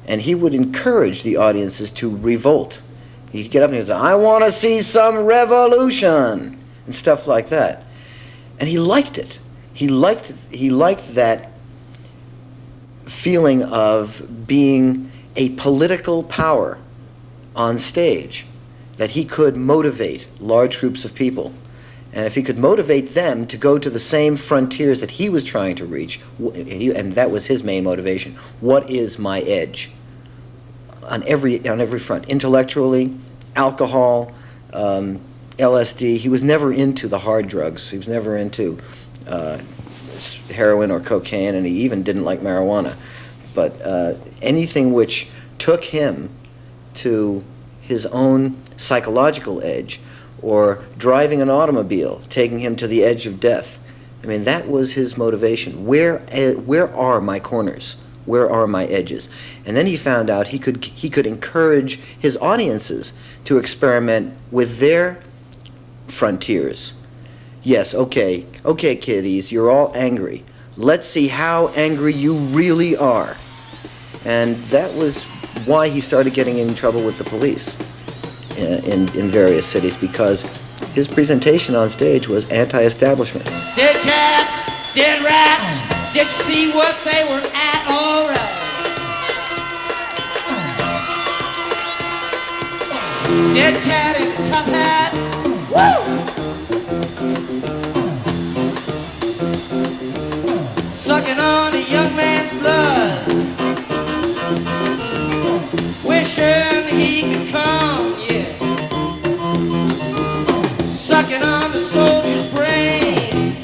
And he would encourage the audiences to revolt. He'd get up and he'd say, I want to see some revolution, and stuff like that. And he liked it. He liked that feeling of being a political power on stage, that he could motivate large groups of people. And if he could motivate them to go to the same frontiers that he was trying to reach, and that was his main motivation, what is my edge? On every front, intellectually, alcohol, LSD. He was never into the hard drugs. He was never into heroin or cocaine, and he even didn't like marijuana. But anything which took him to his own psychological edge, or driving an automobile, taking him to the edge of death. I mean, that was his motivation. Where are my corners? Where are my edges? And then he found out he could encourage his audiences to experiment with their frontiers. Yes, okay, kiddies, you're all angry. Let's see how angry you really are. And that was why he started getting in trouble with the police in various cities, because his presentation on stage was anti-establishment. Dead cats, dead rats, did you see what they were at? All right. Dead cat in a tough hat. Woo! Sucking on a young man's blood, wishing he could come, yeah. Sucking on the soldier's brain,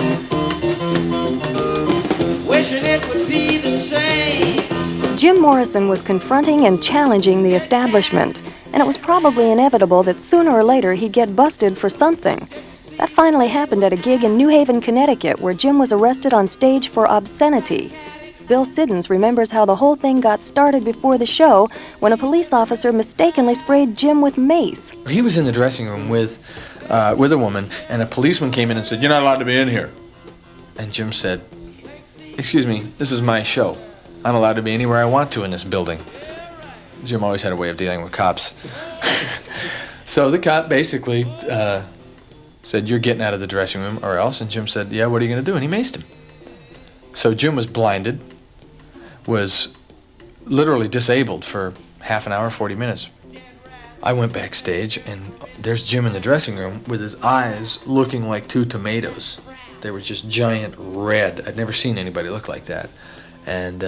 wishing it would be the same. Jim Morrison was confronting and challenging the establishment, and it was probably inevitable that sooner or later he'd get busted for something. That finally happened at a gig in New Haven, Connecticut, where Jim was arrested on stage for obscenity. Bill Siddons remembers how the whole thing got started before the show when a police officer mistakenly sprayed Jim with mace. He was in the dressing room with a woman, and a policeman came in and said, "You're not allowed to be in here." And Jim said, "Excuse me, this is my show. I'm allowed to be anywhere I want to in this building." Jim always had a way of dealing with cops. So the cop basically said, "You're getting out of the dressing room or else." And Jim said, "Yeah, what are you going to do?" And he maced him. So Jim was blinded, was literally disabled for half an hour, 40 minutes. I went backstage, and there's Jim in the dressing room with his eyes looking like 2 tomatoes. They were just giant red. I'd never seen anybody look like that. And,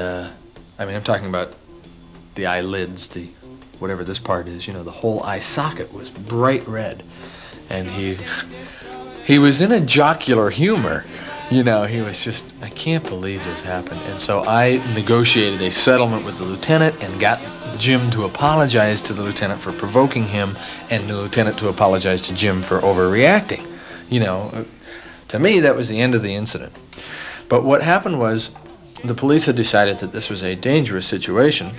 I'm talking about the eyelids, whatever this part is, the whole eye socket was bright red. And he was in a jocular humor. He was just, I can't believe this happened. And so I negotiated a settlement with the lieutenant and got Jim to apologize to the lieutenant for provoking him, and the lieutenant to apologize to Jim for overreacting. To me, that was the end of the incident. But what happened was the police had decided that this was a dangerous situation,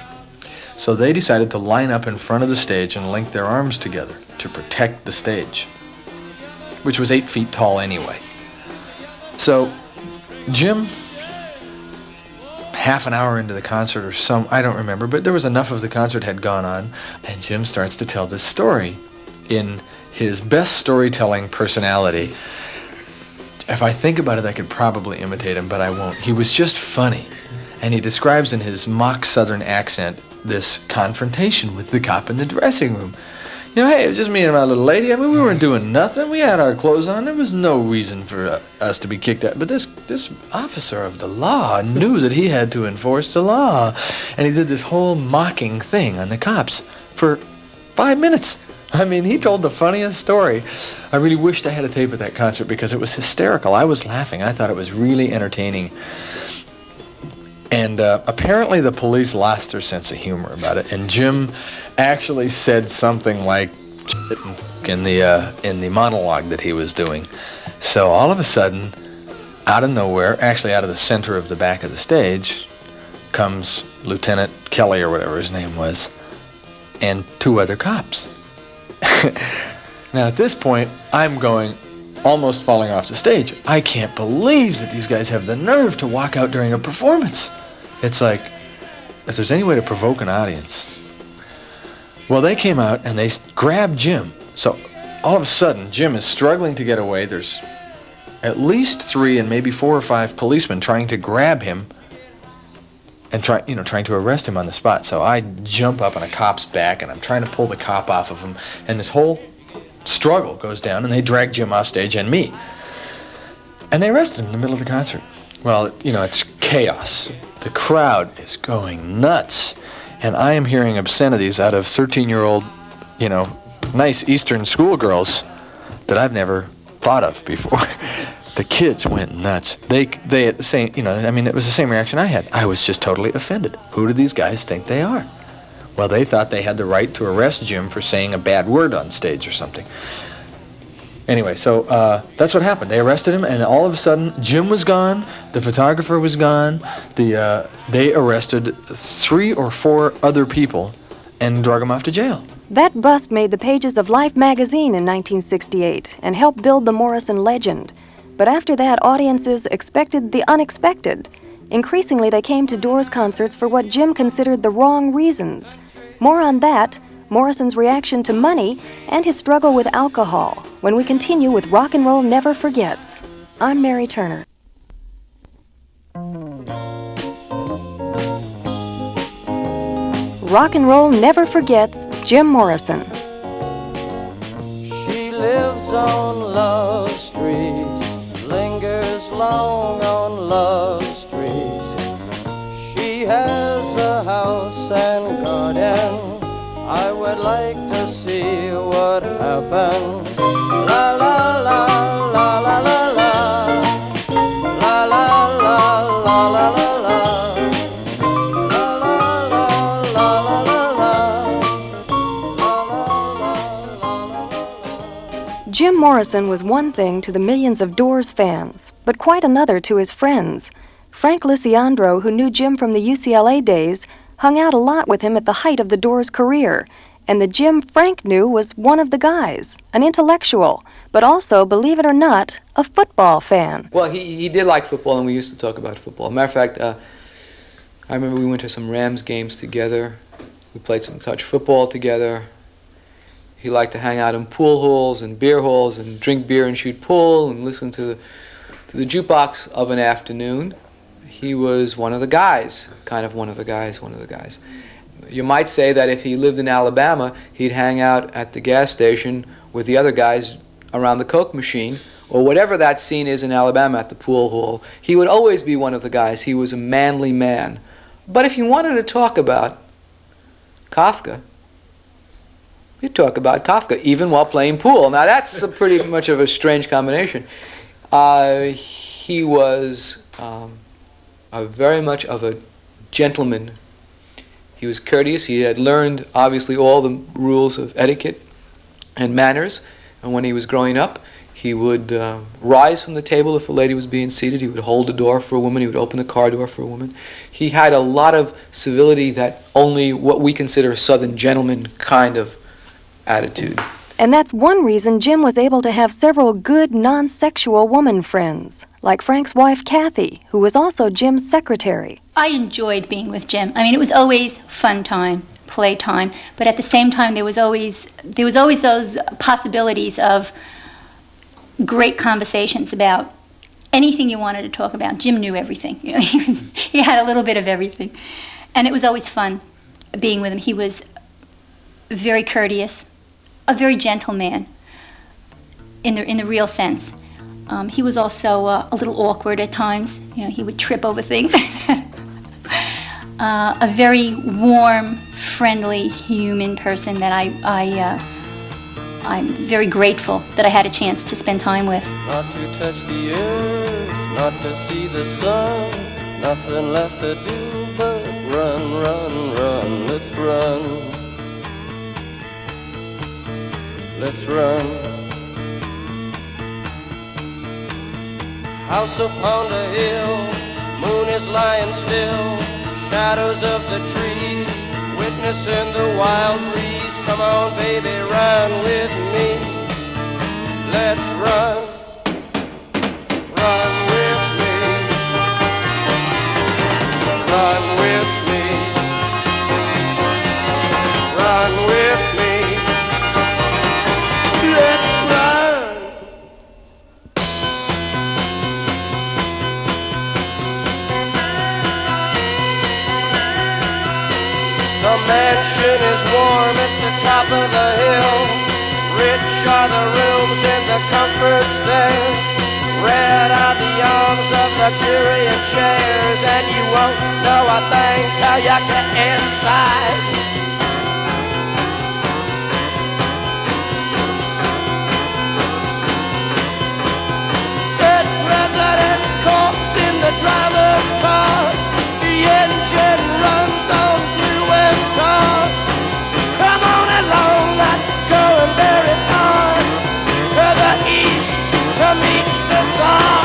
so they decided to line up in front of the stage and link their arms together to protect the stage, which was 8 feet tall anyway. So Jim, half an hour into the concert or I don't remember, but there was enough of the concert had gone on, and Jim starts to tell this story in his best storytelling personality. If I think about it, I could probably imitate him, but I won't. He was just funny. And he describes in his mock Southern accent this confrontation with the cop in the dressing room. Hey, it was just me and my little lady. We weren't doing nothing. We had our clothes on. There was no reason for us to be kicked out. But this officer of the law knew that he had to enforce the law. And he did this whole mocking thing on the cops for 5 minutes. He told the funniest story. I really wished I had a tape of that concert because it was hysterical. I was laughing. I thought it was really entertaining. And apparently the police lost their sense of humor about it. And Jim actually said something like "shit" and in the monologue that he was doing. So all of a sudden, out of nowhere, actually out of the center of the back of the stage, comes Lieutenant Kelly or whatever his name was, and 2 other cops. Now at this point, I'm almost falling off the stage. I can't believe that these guys have the nerve to walk out during a performance. It's like, if there's any way to provoke an audience. Well, they came out and they grabbed Jim. So all of a sudden, Jim is struggling to get away. There's at least 3 and maybe 4 or 5 policemen trying to grab him and trying to arrest him on the spot. So I jump up on a cop's back and I'm trying to pull the cop off of him. And this whole struggle goes down, and they drag Jim off stage and me. And they arrested him in the middle of the concert. Well, it's chaos. The crowd is going nuts. And I am hearing obscenities out of 13-year-old, nice Eastern schoolgirls that I've never thought of before. The kids went nuts. They at the same, it was the same reaction I had. I was just totally offended. Who do these guys think they are? Well, they thought they had the right to arrest Jim for saying a bad word on stage or something. Anyway, so that's what happened. They arrested him, and all of a sudden, Jim was gone, the photographer was gone, they arrested 3 or 4 other people and drug them off to jail. That bust made the pages of Life magazine in 1968 and helped build the Morrison legend. But after that, audiences expected the unexpected. Increasingly, they came to Doors concerts for what Jim considered the wrong reasons. More on that, Morrison's reaction to money, and his struggle with alcohol when we continue with Rock and Roll Never Forgets. I'm Mary Turner. Rock and Roll Never Forgets Jim Morrison. She lives on Love Street, lingers long on Love Street. She has a house and garden. I would like to see what happens. La la la la la la la. La la la la la la la. La la Jim Morrison was one thing to the millions of Doors fans, but quite another to his friends. Frank Lisiandro, who knew Jim from the UCLA days, hung out a lot with him at the height of the Doors' career. And the Jim Frank knew was one of the guys, an intellectual, but also, believe it or not, a football fan. Well, he did like football, and we used to talk about football. Matter of fact, I remember we went to some Rams games together. We played some touch football together. He liked to hang out in pool halls and beer halls and drink beer and shoot pool and listen to the jukebox of an afternoon. He was one of the guys, kind of one of the guys. You might say that if he lived in Alabama, he'd hang out at the gas station with the other guys around the Coke machine, or whatever that scene is in Alabama at the pool hall. He would always be one of the guys. He was a manly man. But if you wanted to talk about Kafka, he'd talk about Kafka, even while playing pool. Now that's pretty much of a strange combination. He was very much of a gentleman. He was courteous. He had learned, obviously, all the rules of etiquette and manners. And when he was growing up, he would rise from the table if a lady was being seated. He would hold the door for a woman. He would open the car door for a woman. He had a lot of civility that only what we consider a Southern gentleman kind of attitude. And that's one reason Jim was able to have several good non-sexual woman friends, like Frank's wife, Kathy, who was also Jim's secretary. I enjoyed being with Jim. I mean, it was always fun time, play time, but at the same time, there was always those possibilities of great conversations about anything you wanted to talk about. Jim knew everything. You know, he had a little bit of everything, and it was always fun being with him. He was very courteous, a very gentle man, in the real sense. He was also a little awkward at times. You know, he would trip over things. A very warm, friendly, human person that I'm very grateful that I had a chance to spend time with. Not to touch the earth, not to see the sun, nothing left to do but run, run, run, let's run. Let's run. House upon the hill, moon is lying still, shadows of the trees, witnessing the wild breeze. Come on, baby, run with me. Let's run. Run with me. Run with me. Run with me. Let's run. The mansion is warm at the top of the hill. Rich are the rooms and the comforts there. Red are the arms of luxuriant chairs, and you won't know a thing till you get inside. President's corpse in the driver's car. The engine runs on glue and tar. Come on along, let's go and bury on to the east to meet the Tsar.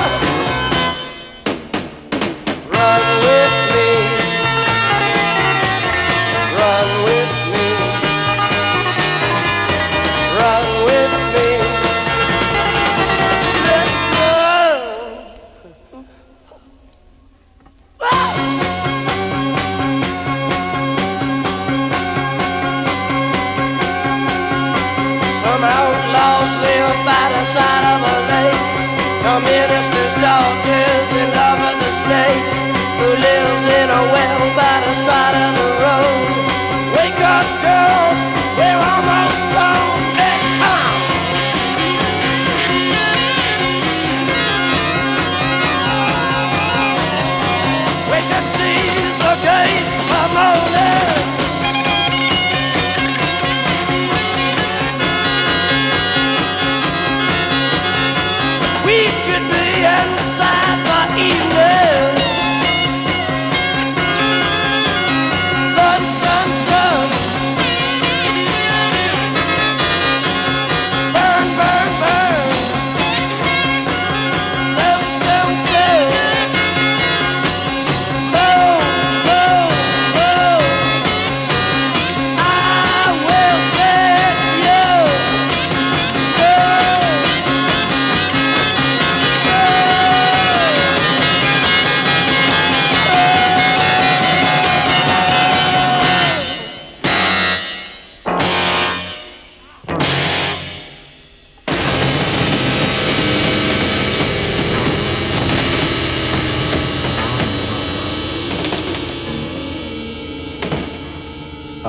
Run with me. Run with me. Run with me. Let's run. Some outlaws live by the side of a lake. The minister's daughters in love with the snake, who live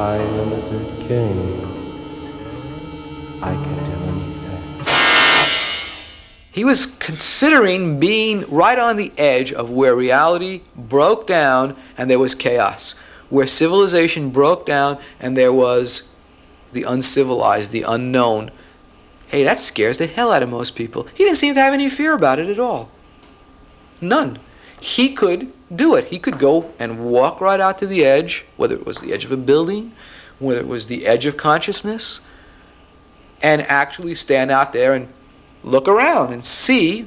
I am a good king. I can do anything. He was considering being right on the edge of where reality broke down and there was chaos, where civilization broke down and there was the uncivilized, the unknown. Hey, that scares the hell out of most people. He didn't seem to have any fear about it at all. None. He could do it. He could go and walk right out to the edge, whether it was the edge of a building, whether it was the edge of consciousness, and actually stand out there and look around and see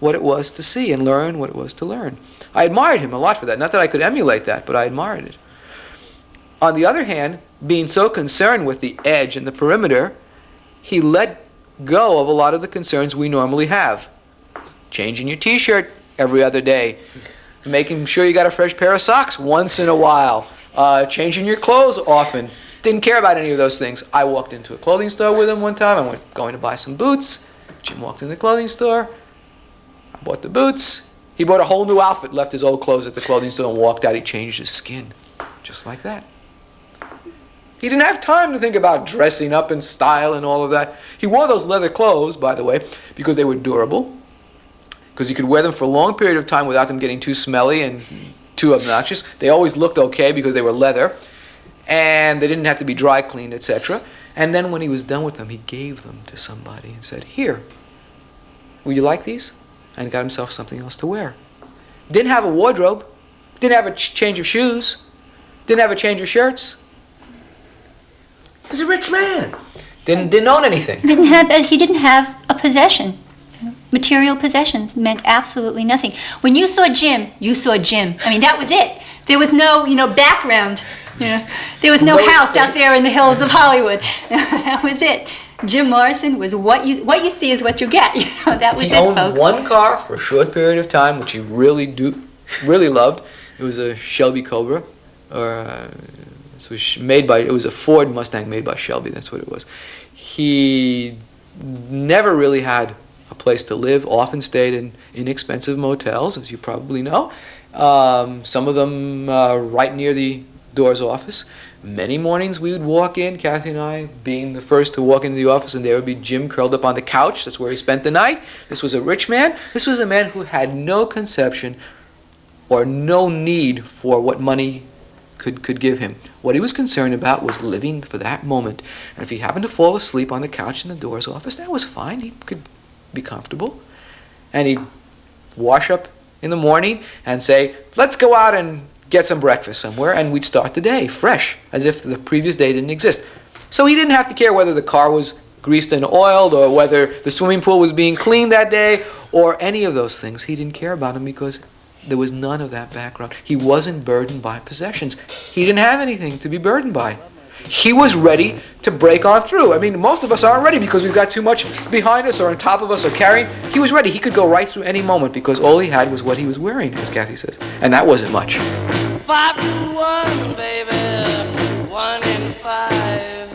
what it was to see and learn what it was to learn. I admired him a lot for that. Not that I could emulate that, but I admired it. On the other hand, being so concerned with the edge and the perimeter, he let go of a lot of the concerns we normally have. Changing your t-shirt every other day, making sure you got a fresh pair of socks once in a while, changing your clothes often. Didn't care about any of those things. I walked into a clothing store with him one time. I was going to buy some boots. Jim walked in the clothing store. I bought the boots. He bought a whole new outfit, left his old clothes at the clothing store and walked out. He changed his skin, just like that. He didn't have time to think about dressing up in style and all of that. He wore those leather clothes, by the way, because they were durable, because he could wear them for a long period of time without them getting too smelly and too obnoxious. They always looked okay because they were leather, and they didn't have to be dry cleaned, etc. And then when he was done with them, he gave them to somebody and said, "Here, will you like these?" And got himself something else to wear. Didn't have a wardrobe, didn't have a change of shoes, didn't have a change of shirts. He was a rich man. Didn't own anything. He didn't have a possession. Material possessions meant absolutely nothing. When you saw Jim, you saw Jim. I mean, that was it. There was no, background. There was no house out there in the hills of Hollywood. That was it. Jim Morrison was what you see is what you get. That was he it, owned folks. one car for a short period of time, which he really loved. It was a Shelby Cobra, it was a Ford Mustang made by Shelby. That's what it was. He never really had a place to live. Often stayed in inexpensive motels, as you probably know. Some of them right near the door's office. Many mornings we would walk in, Kathy and I being the first to walk into the office, and there would be Jim curled up on the couch. That's where he spent the night. This was a rich man. This was a man who had no conception or no need for what money could give him. What he was concerned about was living for that moment. And if he happened to fall asleep on the couch in the door's office, that was fine. He could be comfortable. And he'd wash up in the morning and say, "Let's go out and get some breakfast somewhere," and we'd start the day fresh, as if the previous day didn't exist. So he didn't have to care whether the car was greased and oiled or whether the swimming pool was being cleaned that day or any of those things. He didn't care about them because there was none of that background. He wasn't burdened by possessions. He didn't have anything to be burdened by. He was ready to break on through. I mean, most of us aren't ready because we've got too much behind us or on top of us or carrying. He was ready. He could go right through any moment because all he had was what he was wearing, as Kathy says. And that wasn't much. 5 to 1, baby, 1 in 5.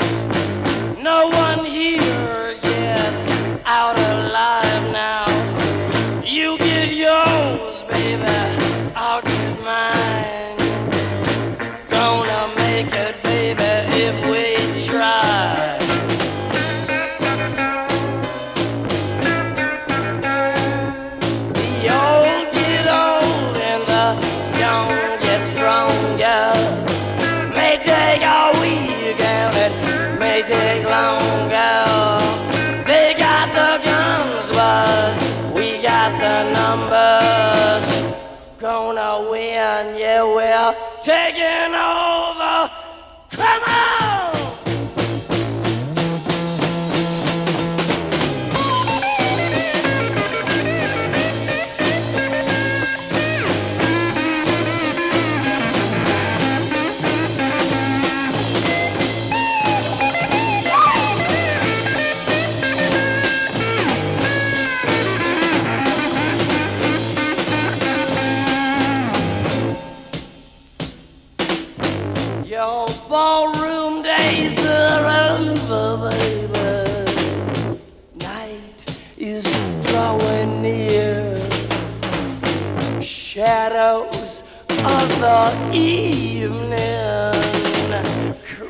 No one here gets out alive now. You get yours, baby, I'll get mine. Gonna make it, baby, if we try. The old get old and the young get stronger. May take a week and it may take longer. They got the guns, but we got the numbers. Gonna win, yeah, we're taking over. Come on! Your ballroom days are over, baby. Night is drawing near. Shadows of the evening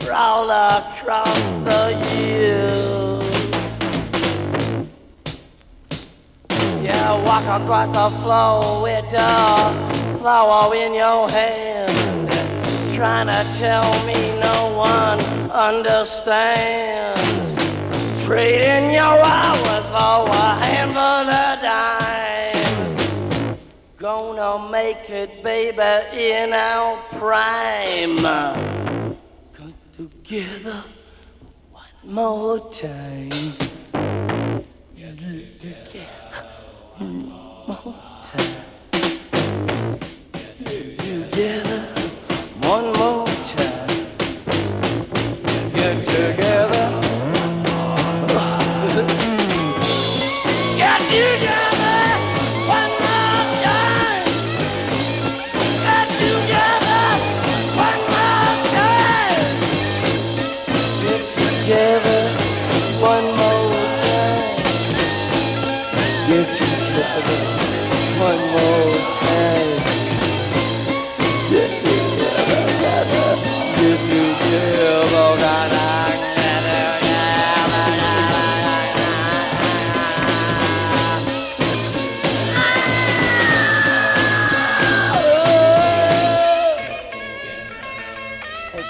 crawl across the years. Yeah, walk across the floor with a flower in your hand, trying to tell me no one understands. Trading your hours for a handful of dimes. Gonna make it, baby, in our prime. Come together one more time. Get together one more time. Get together one more time. Get together. Get together one more time. Get together one more time. Get together one more time. Get together one more time. Get together, get together.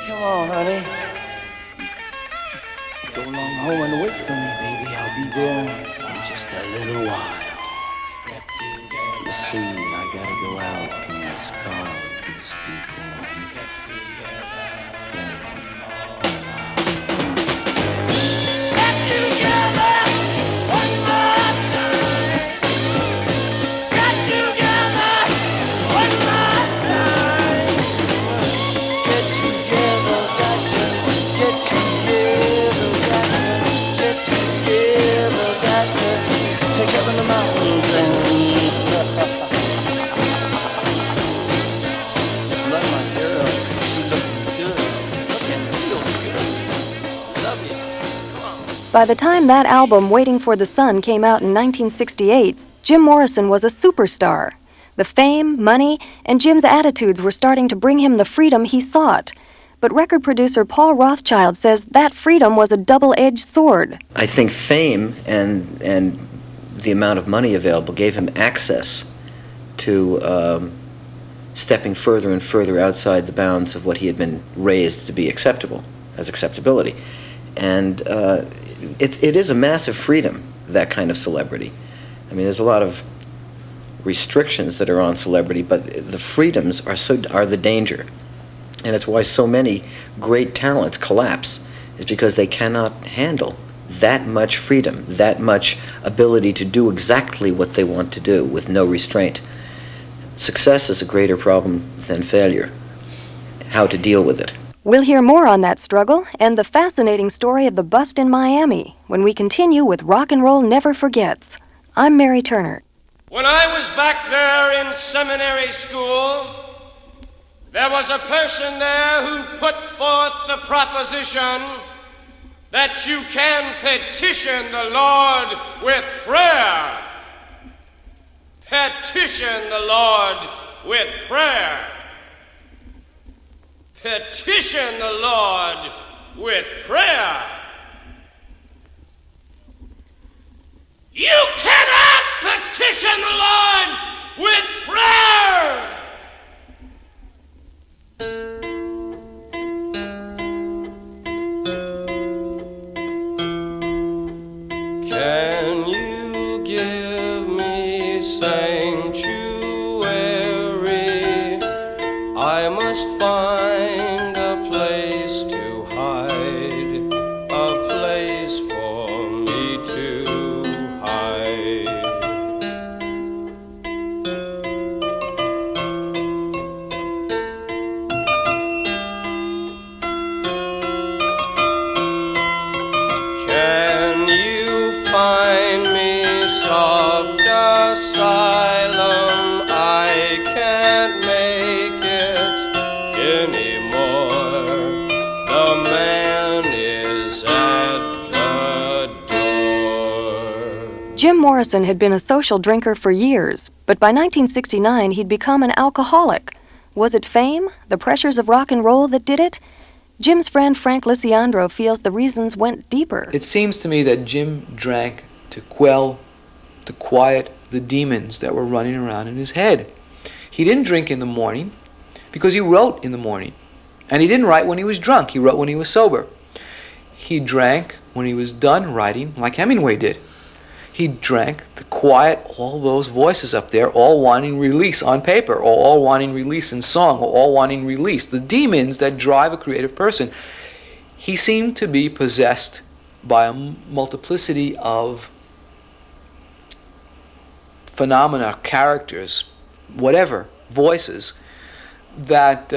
Come on, honey. Go along home and wait for me, baby. I'll be there in just a little while. You see, I gotta go out in this car with these people. Get together one more time. Get together one more time. Get together, gotcha. Get together, gotcha. Take up in the mountains and love my girl. She looking good. Looking real good. Love you. Come on. By the time that album, Waiting for the Sun, came out in 1968, Jim Morrison was a superstar. The fame, money, and Jim's attitudes were starting to bring him the freedom he sought. But record producer Paul Rothchild says that freedom was a double-edged sword. I think fame and the amount of money available gave him access to stepping further and further outside the bounds of what he had been raised to be acceptable, as acceptability. And it is a massive freedom, that kind of celebrity. I mean, there's a lot of restrictions that are on celebrity, but the freedoms are the danger. And it's why so many great talents collapse, is because they cannot handle that much freedom, that much ability to do exactly what they want to do with no restraint. Success is a greater problem than failure. How to deal with it. We'll hear more on that struggle and the fascinating story of the bust in Miami when we continue with Rock and Roll Never Forgets. I'm Mary Turner. When I was back there in seminary school, there was a person there who put forth the proposition that you can petition the Lord with prayer. Petition the Lord with prayer. Petition the Lord with prayer. You cannot petition the Lord with prayer. Can you give me sanctuary? I must find a place to hide, a place for me to hide. Can you find me soft asylum? I can't make it anymore. The man is at the door. Jim Morrison had been a social drinker for years, but by 1969 he'd become an alcoholic. Was it fame, the pressures of rock and roll that did it? Jim's friend Frank Lisiandro feels the reasons went deeper. It seems to me that Jim drank to quiet the demons that were running around in his head. He didn't drink in the morning because he wrote in the morning. And he didn't write when he was drunk. He wrote when he was sober. He drank when he was done writing, like Hemingway did. He drank to quiet all those voices up there, all wanting release on paper, or all wanting release in song, or all wanting release. The demons that drive a creative person. He seemed to be possessed by a multiplicity of phenomena, characters, whatever, voices, that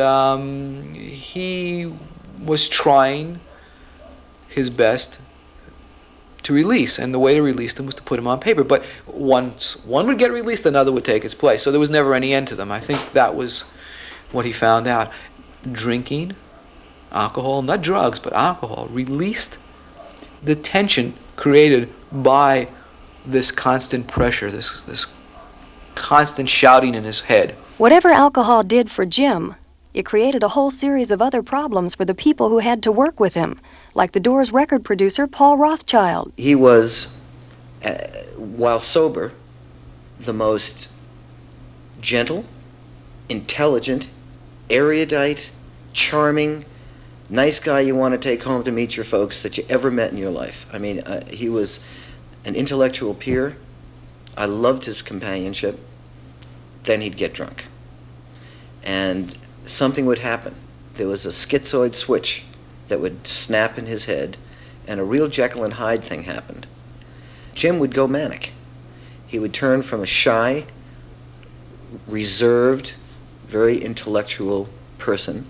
he was trying his best to release, and the way to release them was to put them on paper. But once one would get released, another would take its place. So there was never any end to them. I think that was what he found out. Drinking, alcohol, not drugs, but alcohol, released the tension created by this constant pressure, this constant shouting in his head. Whatever alcohol did for Jim, it created a whole series of other problems for the people who had to work with him, like the Doors record producer Paul Rothchild. He was, while sober, the most gentle, intelligent, erudite, charming, nice guy you want to take home to meet your folks that you ever met in your life. I mean, he was an intellectual peer. I loved his companionship. Then he'd get drunk. And something would happen. There was a schizoid switch that would snap in his head, and a real Jekyll and Hyde thing happened. Jim would go manic. He would turn from a shy, reserved, very intellectual person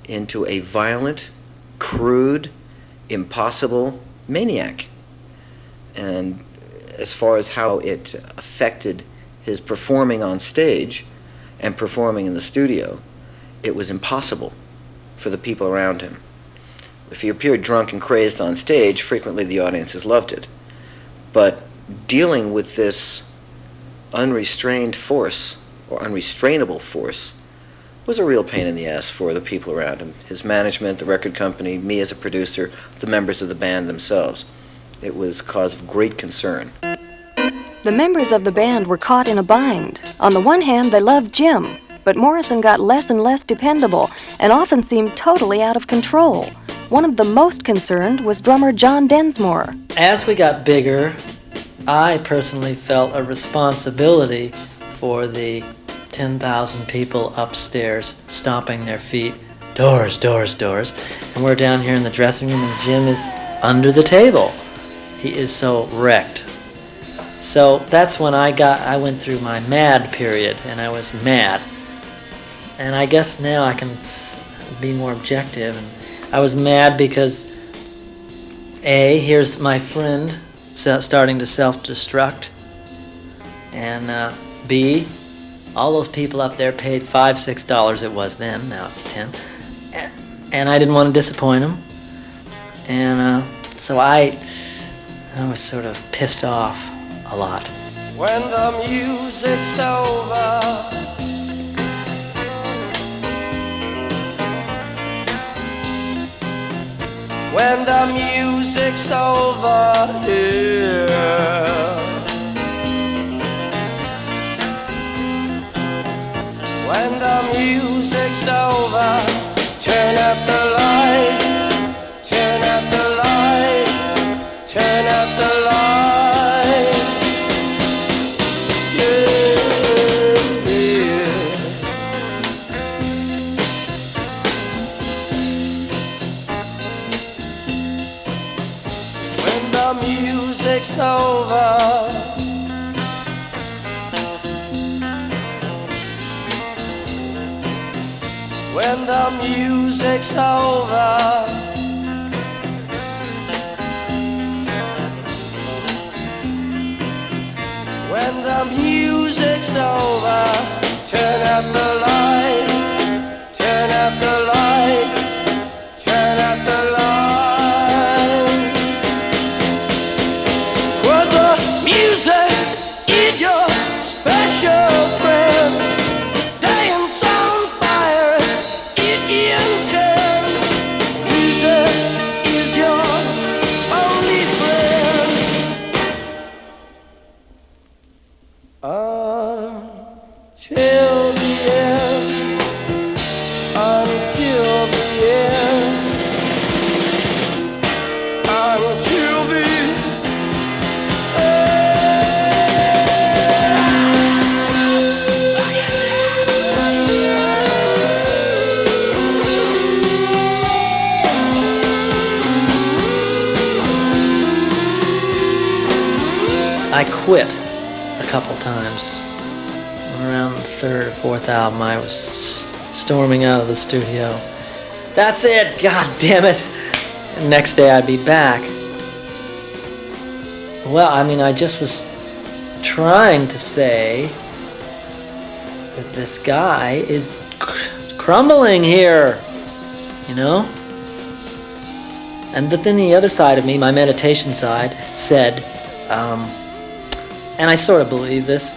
into a violent, crude, impossible maniac. And as far as how it affected his performing on stage and performing in the studio, it was impossible for the people around him. If he appeared drunk and crazed on stage, frequently the audiences loved it. But dealing with this unrestrained force, or unrestrainable force, was a real pain in the ass for the people around him. His management, the record company, me as a producer, the members of the band themselves. It was cause of great concern. The members of the band were caught in a bind. On the one hand, they loved Jim, but Morrison got less and less dependable and often seemed totally out of control. One of the most concerned was drummer John Densmore. As we got bigger, I personally felt a responsibility for the 10,000 people upstairs stomping their feet. Doors, doors, doors. And we're down here in the dressing room and Jim is under the table. He is so wrecked. So that's when I went through my mad period, and I was mad. And I guess now I can be more objective. And I was mad because, A, here's my friend starting to self-destruct. And B, all those people up there paid $5, $6 it was then, now it's 10. And I didn't want to disappoint them. And so I was sort of pissed off a lot. When the music's over, when the music's over here, when the music's over, turn up the lights, turn up the lights, turn up the lights. Music's over. When the music's over. When the music's over, turn up the lights, turn up the lights, turn up the lights. Music is your special friend. Dance on fire, it intends. I quit a couple times. Around the third or fourth album, I was storming out of the studio. That's it, god damn it! And next day I'd be back. Well, I mean, I just was trying to say that this guy is crumbling here, you know? And but then the other side of me, my meditation side, said, and I sort of believe this,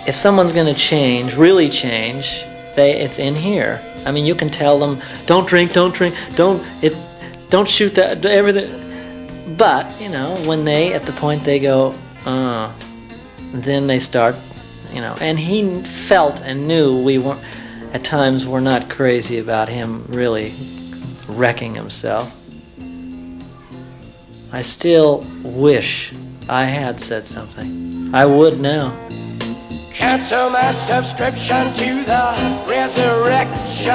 if someone's going to change, really change, it's in here. I mean, you can tell them, don't drink, don't shoot that, everything. But, you know, when they, at the point they go, then they start, you know, and he felt and knew we weren't, at times we're not crazy about him really wrecking himself. I still wish I had said something. I would now. Cancel my subscription to the resurrection.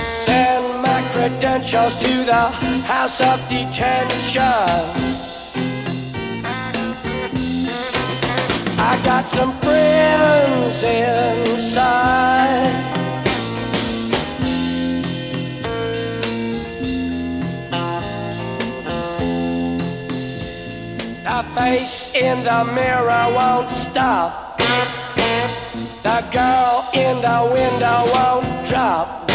Send my credentials to the house of detention. I got some friends inside. The face in the mirror won't stop. The girl in the window won't drop.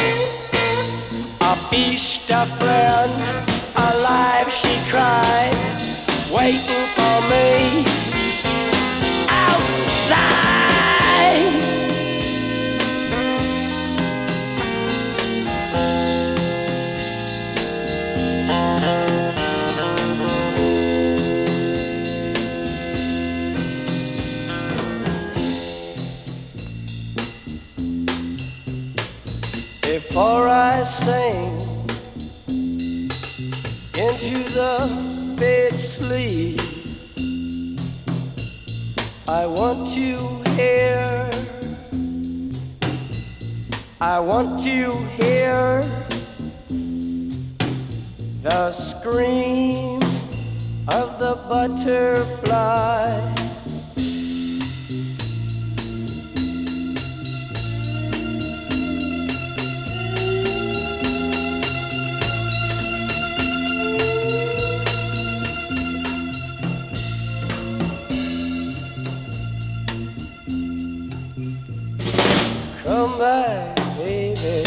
A feast of friends, alive she cried, waiting for me outside. Before I sing into the big sleep, I want to hear the scream of the butterfly. Come back, baby,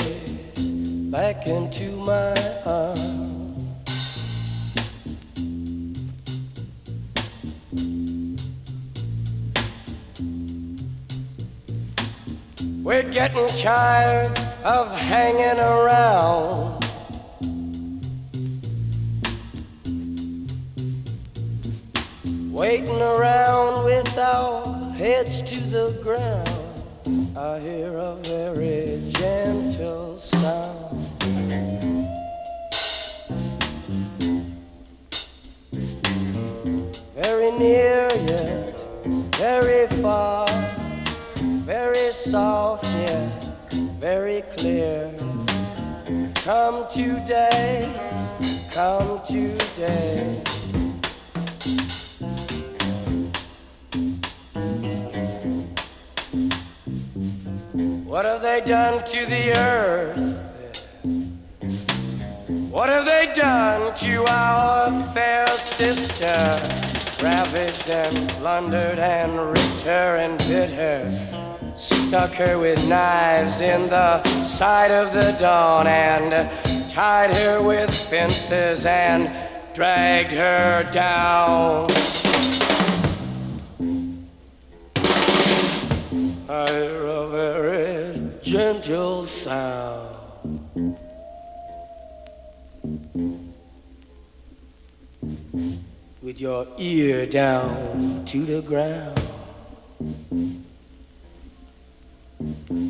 back into my arms. We're getting tired of hanging around. Waiting around with our heads to the ground. I hear a very gentle sound. Very near yet very far, very soft yet very clear. Come today, come today. What have they done to the earth? What have they done to our fair sister? Ravaged and plundered and ripped her and bit her. Stuck her with knives in the side of the dawn and tied her with fences and dragged her down. I hear a very gentle sound. With your ear down to the ground.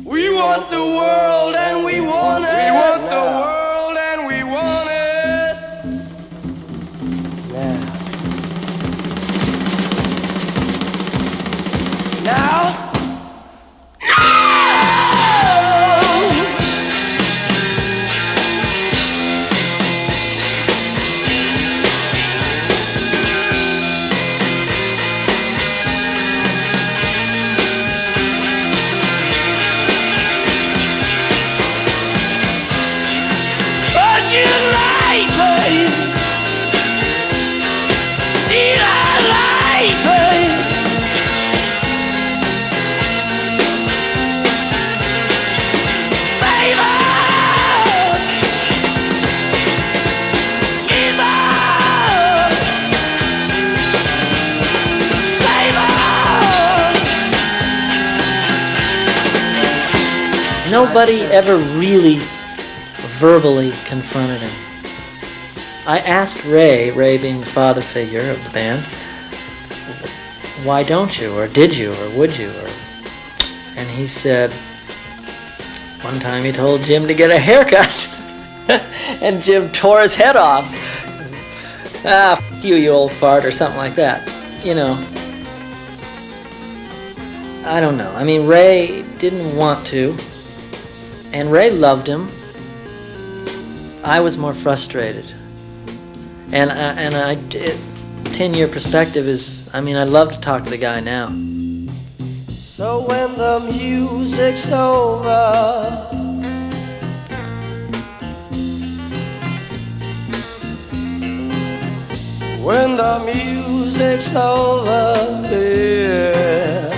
We want the world and we want it. We want the world and we want it. Now. Nobody ever really verbally confronted him. I asked Ray being the father figure of the band, why don't you, or did you, or would you, and he said, one time he told Jim to get a haircut, and Jim tore his head off. F you old fart, or something like that. You know, I don't know. I mean, Ray didn't want to, and Ray loved him. I was more frustrated. And 10-year perspective is, I mean, I'd love to talk to the guy now. So when the music's over, when the music's over, yeah.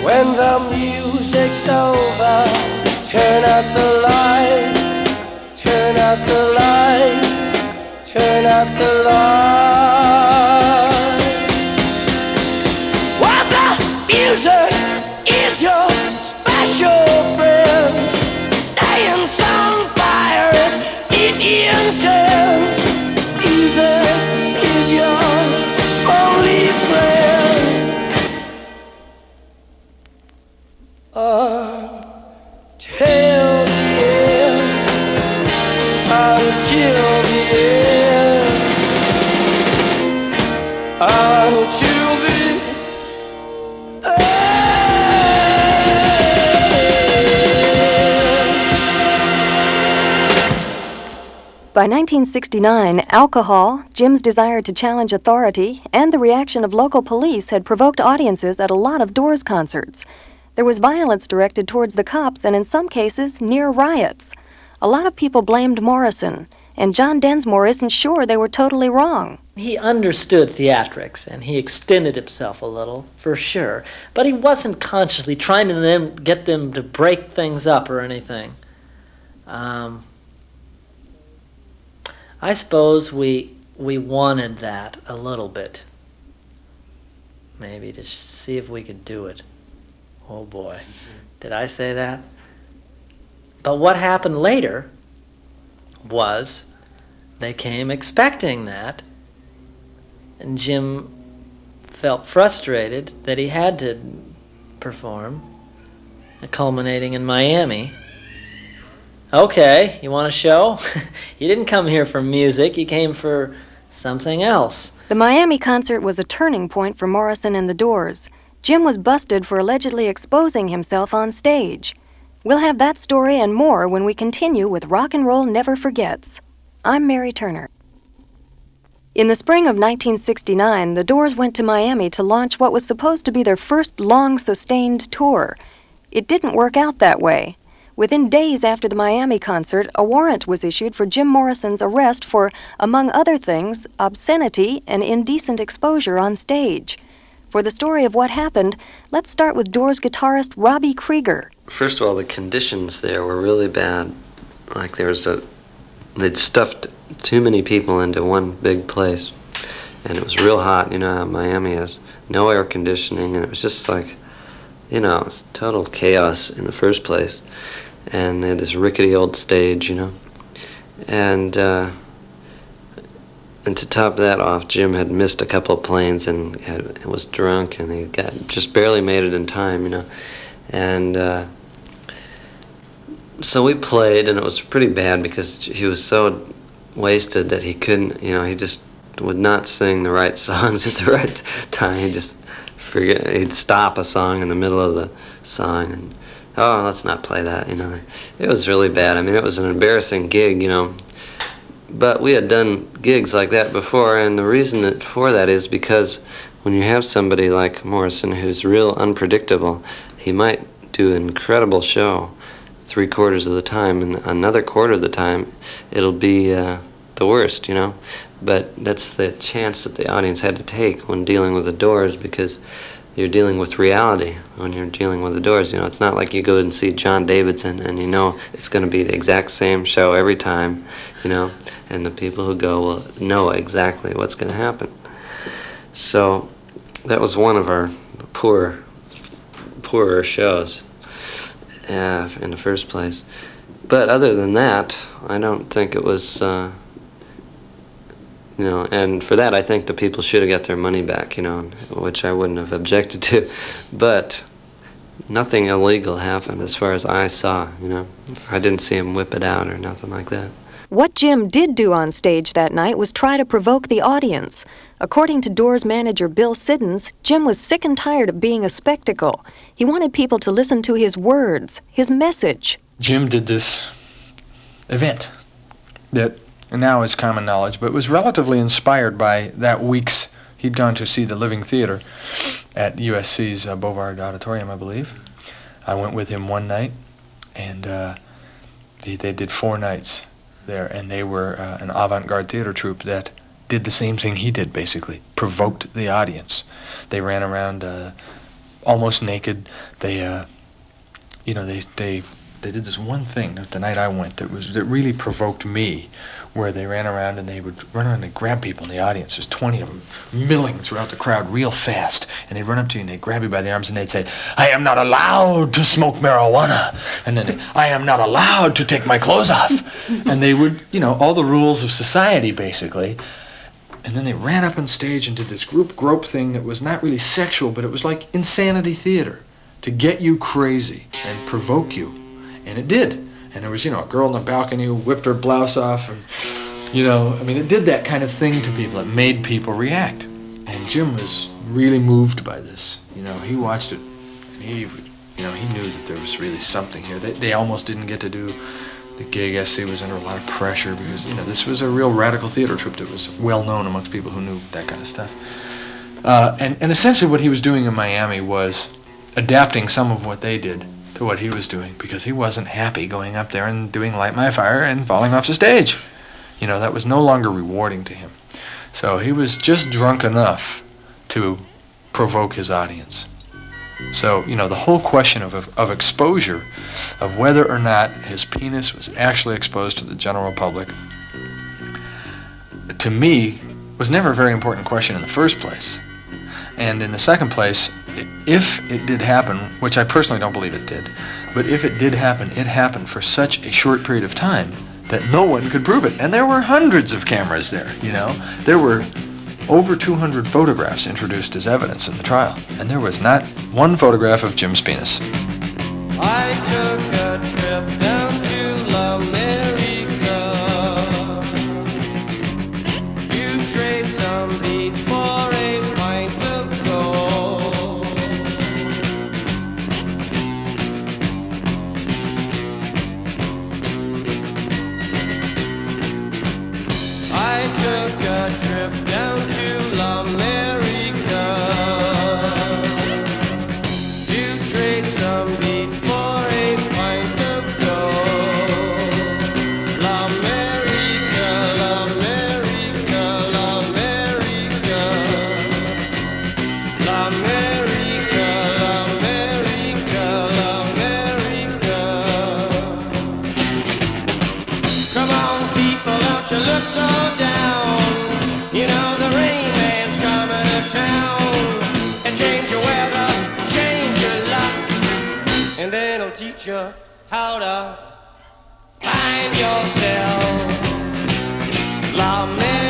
When the music's over, turn out the lights, turn out the lights, turn out the lights. While the music is your special friend, dance on fire is intense. Easy is your only friend. Till the end, until the end, until the By 1969, alcohol, Jim's desire to challenge authority, and the reaction of local police had provoked audiences at a lot of Doors concerts. There was violence directed towards the cops and in some cases, near riots. A lot of people blamed Morrison, and John Densmore isn't sure they were totally wrong. He understood theatrics, and he extended himself a little, for sure. But he wasn't consciously trying to get them to break things up or anything. I suppose we wanted that a little bit. Maybe to see if we could do it. Oh boy, did I say that? But what happened later was they came expecting that, and Jim felt frustrated that he had to perform, culminating in Miami. Okay, you want a show? You didn't come here for music, you came for something else. The Miami concert was a turning point for Morrison and the Doors. Jim was busted for allegedly exposing himself on stage. We'll have that story and more when we continue with Rock and Roll Never Forgets. I'm Mary Turner. In the spring of 1969, the Doors went to Miami to launch what was supposed to be their first long, sustained tour. It didn't work out that way. Within days after the Miami concert, a warrant was issued for Jim Morrison's arrest for, among other things, obscenity and indecent exposure on stage. For the story of what happened, let's start with Doors guitarist Robbie Krieger. First of all, the conditions there were really bad. Like they'd stuffed too many people into one big place. And it was real hot, you know how Miami is. No air conditioning, and it was just like, you know, it was total chaos in the first place. And they had this rickety old stage, you know. And to top that off, Jim had missed a couple of planes and was drunk, and he just barely made it in time, you know. And so we played, and it was pretty bad because he was so wasted that he couldn't, you know, he just would not sing the right songs at the right time. He'd stop a song in the middle of the song and, oh, let's not play that, you know. It was really bad. I mean, it was an embarrassing gig, you know. But we had done gigs like that before, and the reason for that is because when you have somebody like Morrison who's real unpredictable, he might do an incredible show 3/4 of the time, and another quarter of the time it'll be the worst, you know. But that's the chance that the audience had to take when dealing with the Doors, because you're dealing with reality when you're dealing with the Doors. You know, it's not like you go and see John Davidson and you know it's going to be the exact same show every time, you know, and the people who go will know exactly what's going to happen. So that was one of our poorer shows in the first place. But other than that, I don't think it was, and for that I think the people should have got their money back, which I wouldn't have objected to. But nothing illegal happened as far as I saw, I didn't see him whip it out or nothing like that. What Jim did do on stage that night was try to provoke the audience. According to Doors manager Bill Siddons, Jim was sick and tired of being a spectacle. He wanted people to listen to his words, his message. Jim did this event that now is common knowledge, but was relatively inspired by that week's, he'd gone to see the Living Theater at USC's Bovard Auditorium, I believe. I went with him one night, and they did 4 nights there, and they were an avant-garde theater troupe that did the same thing he did, basically, provoked the audience. They ran around almost naked. They did this one thing the night I went that really provoked me, where they ran around and they would run around and grab people in the audience. There's 20 of them milling throughout the crowd real fast, and they'd run up to you and they'd grab you by the arms and they'd say, "I am not allowed to smoke marijuana," and then "I am not allowed to take my clothes off," and they would, all the rules of society basically. And then they ran up on stage and did this group grope thing that was not really sexual, but it was like insanity theater to get you crazy and provoke you. And it did. And there was, a girl on the balcony who whipped her blouse off. And, it did that kind of thing to people. It made people react. And Jim was really moved by this. He watched it, and he knew that there was really something here. They almost didn't get to do the gig. SC was under a lot of pressure because, this was a real radical theater troupe that was well known amongst people who knew that kind of stuff. And essentially what he was doing in Miami was adapting some of what they did to what he was doing, because he wasn't happy going up there and doing Light My Fire and falling off the stage. That was no longer rewarding to him. So he was just drunk enough to provoke his audience. So, the whole question of exposure, of whether or not his penis was actually exposed to the general public, to me, was never a very important question in the first place. And in the second place, if it did happen, which I personally don't believe it did, but if it did happen, it happened for such a short period of time that no one could prove it. And there were hundreds of cameras there, There were over 200 photographs introduced as evidence in the trial, and there was not one photograph of Jim's penis. I took a trip down to America. You trade some beats for a pint of gold. I took a trip down to America to trade some beats for a pint of gold. L'America, l'America, l'America, l'America, l'America, l'America. Come on, people, don't you look so down. The rain man's coming to town and change your weather, change your luck, and then he'll teach you how to find yourself. L'America.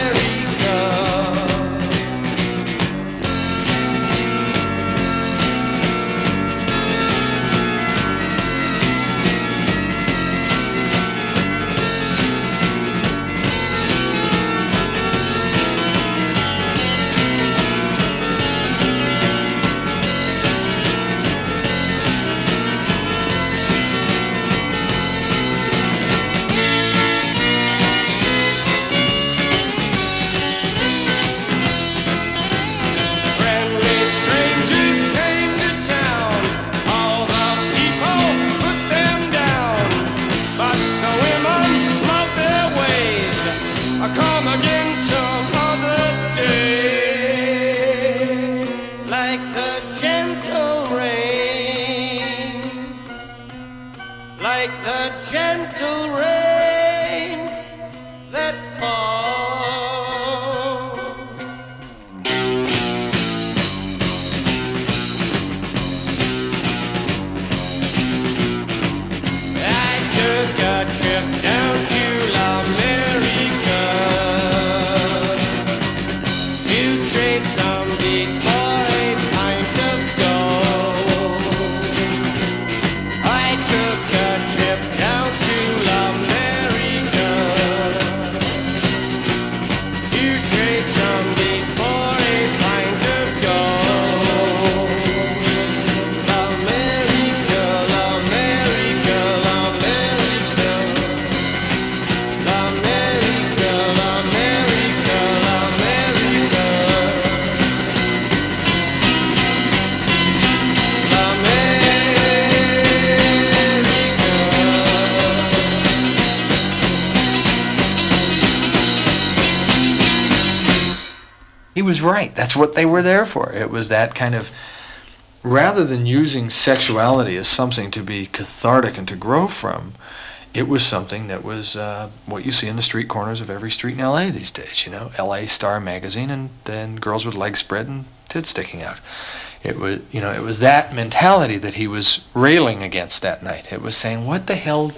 he was right. That's what they were there for. It was that kind of, rather than using sexuality as something to be cathartic and to grow from, it was something that was what you see in the street corners of every street in L.A. these days, you know, L.A. Star magazine, and then girls with legs spread and tits sticking out. It was, you know, it was that mentality that he was railing against that night. It was saying, what the hell,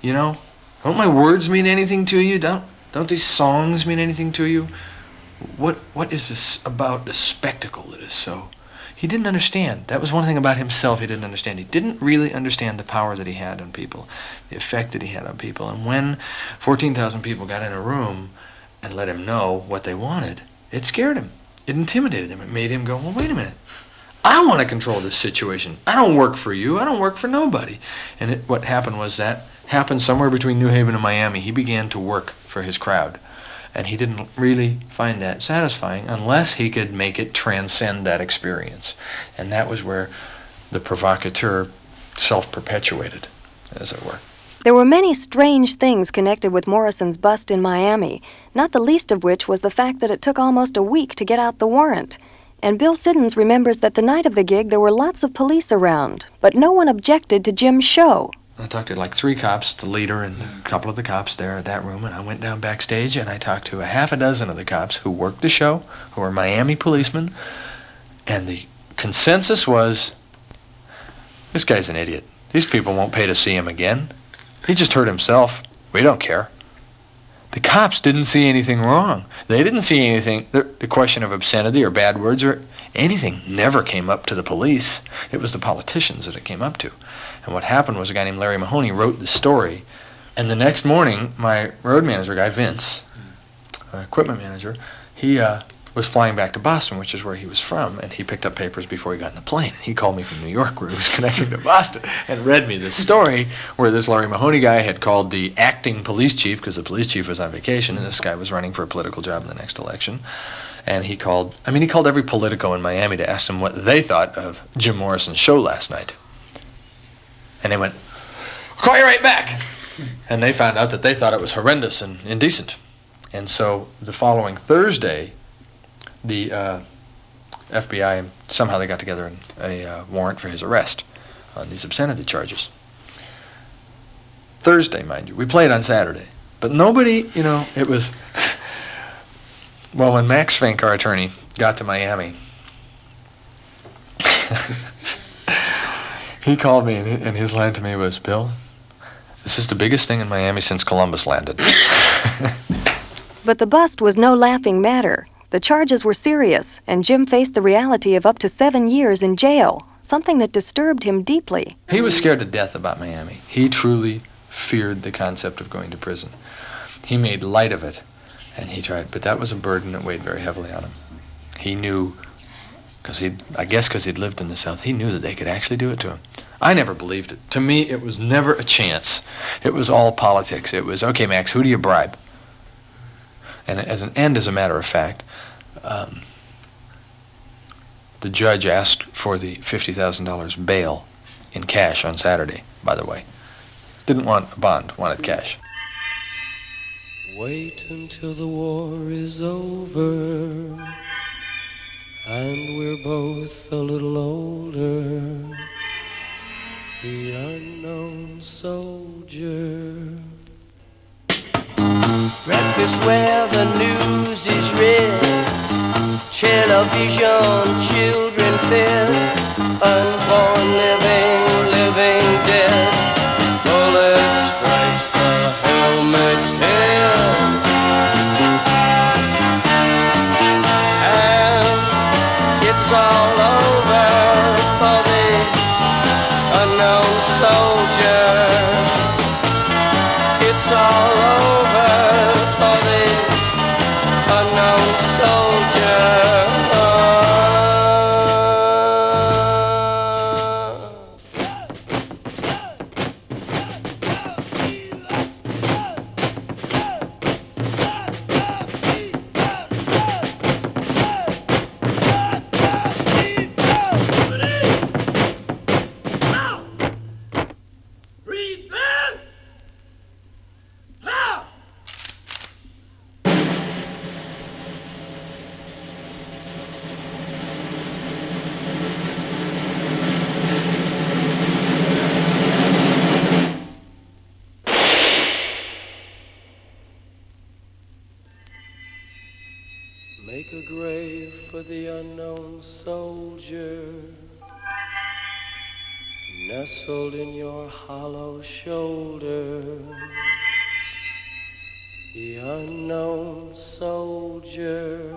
you know, don't my words mean anything to you? Don't these songs mean anything to you? What is this about the spectacle that is so? He didn't understand. That was one thing about himself he didn't understand. He didn't really understand the power that he had on people, the effect that he had on people. And when 14,000 people got in a room and let him know what they wanted, it scared him. It intimidated him. It made him go, well, wait a minute. I want to control this situation. I don't work for you. I don't work for nobody. And what happened was that happened somewhere between New Haven and Miami. He began to work for his crowd. And he didn't really find that satisfying unless he could make it transcend that experience. And that was where the provocateur self-perpetuated, as it were. There were many strange things connected with Morrison's bust in Miami, not the least of which was the fact that it took almost a week to get out the warrant. And Bill Siddons remembers that the night of the gig there were lots of police around, but no one objected to Jim's show. I talked to like 3 cops, the leader and a couple of the cops there at that room, and I went down backstage and I talked to a half a dozen of the cops who worked the show, who were Miami policemen, and the consensus was, this guy's an idiot. These people won't pay to see him again. He just hurt himself. We don't care. The cops didn't see anything wrong. They didn't see anything, the question of obscenity or bad words or anything never came up to the police. It was the politicians that it came up to. And what happened was a guy named Larry Mahoney wrote the story, and the next morning, my road manager guy, Vince, equipment manager, he was flying back to Boston, which is where he was from, and he picked up papers before he got in the plane. He called me from New York, where he was connecting to Boston, and read me this story where this Larry Mahoney guy had called the acting police chief, because the police chief was on vacation, and this guy was running for a political job in the next election. And he called every Politico in Miami to ask them what they thought of Jim Morrison's show last night. And they went, I'll call you right back. And they found out that they thought it was horrendous and indecent. And so the following Thursday, the FBI, somehow they got together a warrant for his arrest on these obscenity charges. Thursday, mind you. We played on Saturday. But nobody, you know, it was... Well, when Max Fink, our attorney, got to Miami, he called me, and his line to me was, Bill, this is the biggest thing in Miami since Columbus landed. But the bust was no laughing matter. The charges were serious, and Jim faced the reality of up to 7 years in jail, something that disturbed him deeply. He was scared to death about Miami. He truly feared the concept of going to prison. He made light of it, and he tried, but that was a burden that weighed very heavily on him. He knew, because he'd lived in the South, he knew that they could actually do it to him. I never believed it. To me, it was never a chance. It was all politics. It was, okay, Max, who do you bribe? And as a matter of fact, the judge asked for the $50,000 bail in cash on Saturday, by the way. Didn't want a bond, wanted cash. Wait until the war is over and we're both a little older. The unknown soldier. Breakfast where the news is read, television, children fed, unborn living dead. Bullet strikes the helmet's head, and it's all over for the unknown soldier. It's all over for the unknown soldier. Make a grave for the unknown soldier, nestled in your hollow shoulder. The unknown soldier.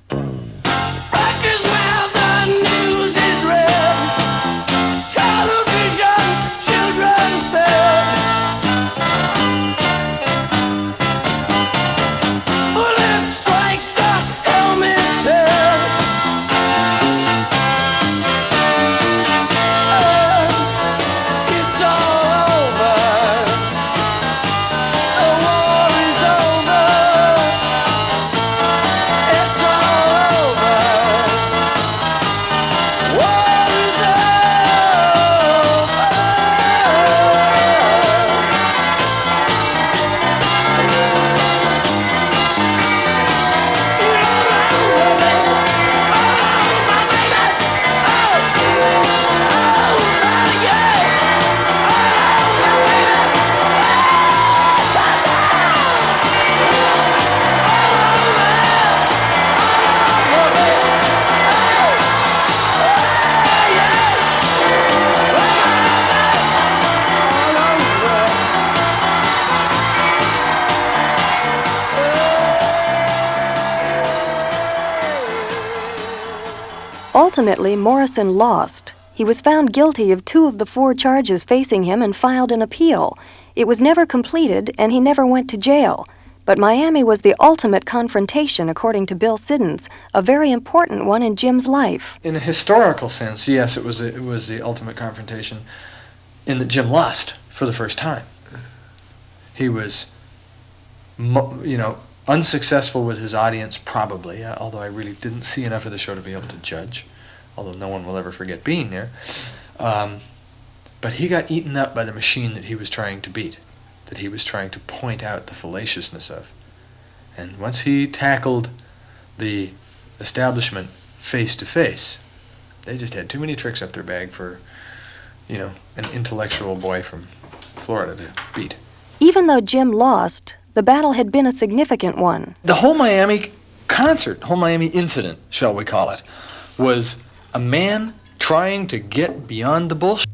Breakfast where the news is read, television, children fed. Bullet strikes the helmet's head. It's all over. The war is over. It's all over. War is Ultimately, Morrison lost. He was found guilty of 2 of the 4 charges facing him and filed an appeal. It was never completed, and he never went to jail. But Miami was the ultimate confrontation, according to Bill Siddons, a very important one in Jim's life. In a historical sense, yes, it was the ultimate confrontation in that Jim lost for the first time. He was, unsuccessful with his audience, probably, although I really didn't see enough of the show to be able to judge, although no one will ever forget being there. But he got eaten up by the machine that he was trying to beat, that he was trying to point out the fallaciousness of. And once he tackled the establishment face to face, they just had too many tricks up their bag for, an intellectual boy from Florida to beat. Even though Jim lost, the battle had been a significant one. The whole Miami whole Miami incident, shall we call it, was a man trying to get beyond the bullshit.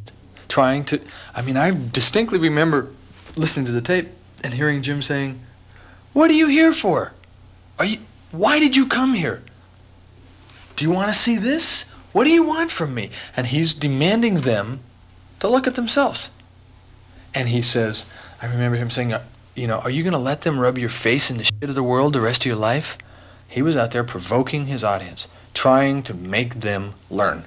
I distinctly remember listening to the tape and hearing Jim saying, "What are you here for? Why did you come here? Do you want to see this? What do you want from me?" And he's demanding them to look at themselves. And he says, I remember him saying, are you going to let them rub your face in the shit of the world the rest of your life? He was out there provoking his audience, trying to make them learn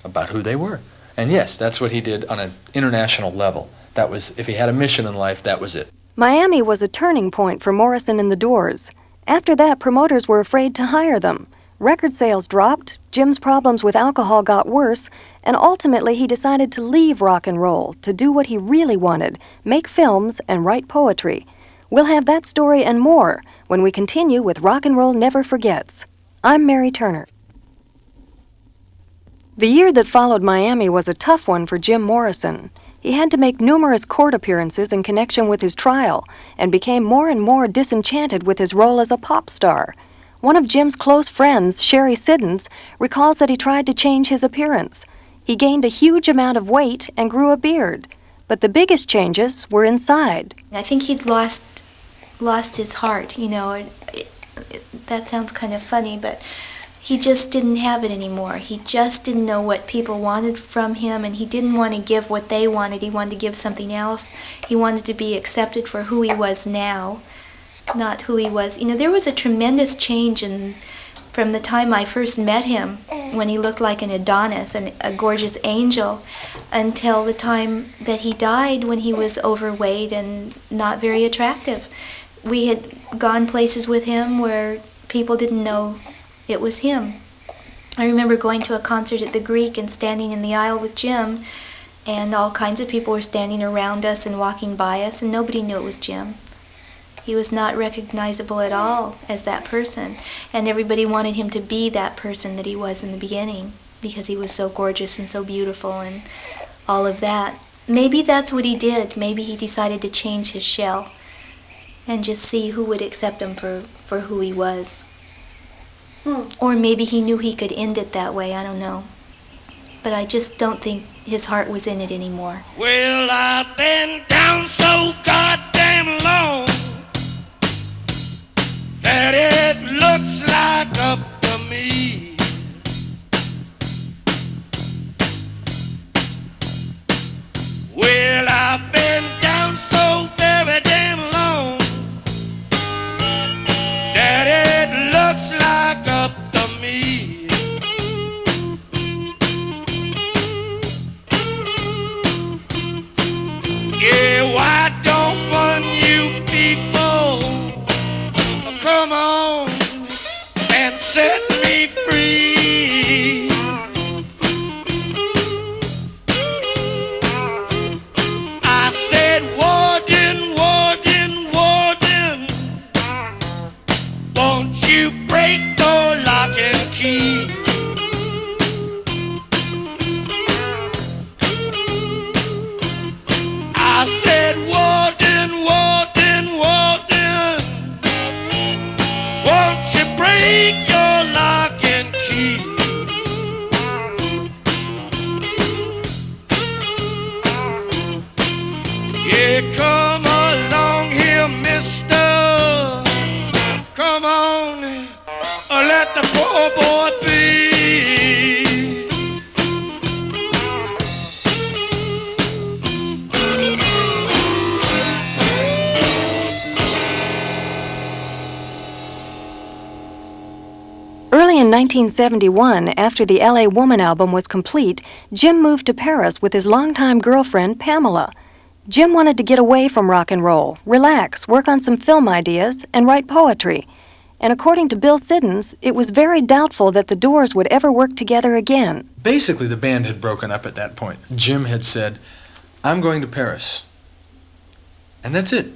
about who they were. And yes, that's what he did on an international level. That was, if he had a mission in life, that was it. Miami was a turning point for Morrison and the Doors. After that, promoters were afraid to hire them. Record sales dropped, Jim's problems with alcohol got worse, and ultimately he decided to leave rock and roll to do what he really wanted, make films and write poetry. We'll have that story and more when we continue with Rock and Roll Never Forgets. I'm Mary Turner. The year that followed Miami was a tough one for Jim Morrison. He had to make numerous court appearances in connection with his trial and became more and more disenchanted with his role as a pop star. One of Jim's close friends, Sherry Siddons, recalls that he tried to change his appearance. He gained a huge amount of weight and grew a beard. But the biggest changes were inside. I think he'd lost his heart, that sounds kind of funny, but he just didn't have it anymore. He just didn't know what people wanted from him, and he didn't want to give what they wanted. He wanted to give something else. He wanted to be accepted for who he was now, not who he was. There was a tremendous change from the time I first met him, when he looked like an Adonis and a gorgeous angel, until the time that he died, when he was overweight and not very attractive. We had gone places with him where people didn't know it was him. I remember going to a concert at the Greek and standing in the aisle with Jim, and all kinds of people were standing around us and walking by us, and nobody knew it was Jim. He was not recognizable at all as that person, and everybody wanted him to be that person that he was in the beginning, because he was so gorgeous and so beautiful and all of that. Maybe that's what he did. Maybe he decided to change his shell and just see who would accept him for who he was. Or maybe he knew he could end it that way, I don't know. But I just don't think his heart was in it anymore. Well, I've been down so goddamn long that it looks like up to me. Well, I've been down so very damn long that it looks like up to me. Yeah, why don't one you people come on and set me free? I said, Warden, Warden, Warden, won't you break the lock and key? I said, Warden, Warden, Warden, won't you break your lock and key? Yeah, come along here, mister. Come on, let the poor boy be. Early in 1971, after the LA Woman album was complete, Jim moved to Paris with his longtime girlfriend, Pamela. Jim wanted to get away from rock and roll, relax, work on some film ideas, and write poetry. And according to Bill Siddons, it was very doubtful that the Doors would ever work together again. Basically, the band had broken up at that point. Jim had said, I'm going to Paris. And that's it.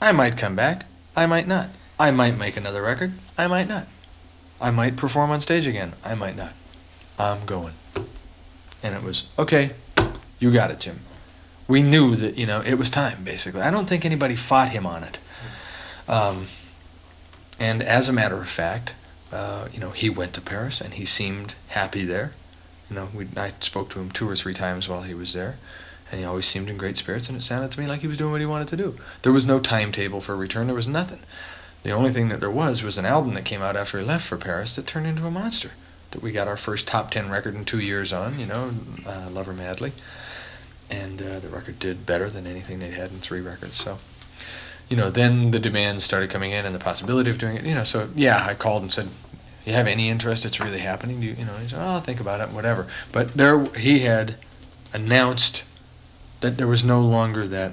I might come back. I might not. I might make another record. I might not. I might perform on stage again. I might not. I'm going. And it was, okay, you got it, Jim. We knew that, it was time, basically. I don't think anybody fought him on it. And as a matter of fact, he went to Paris and he seemed happy there. I spoke to him 2 or 3 times while he was there, and he always seemed in great spirits, and it sounded to me like he was doing what he wanted to do. There was no timetable for return. There was nothing. The only thing that there was an album that came out after he left for Paris that turned into a monster, that we got our first top 10 record in 2 years on, Love Her Madly. And the record did better than anything they'd had in 3 records. So, then the demands started coming in and the possibility of doing it. So, yeah, I called and said, you have any interest? It's really happening. He said, I'll think about it, whatever. But he had announced that there was no longer that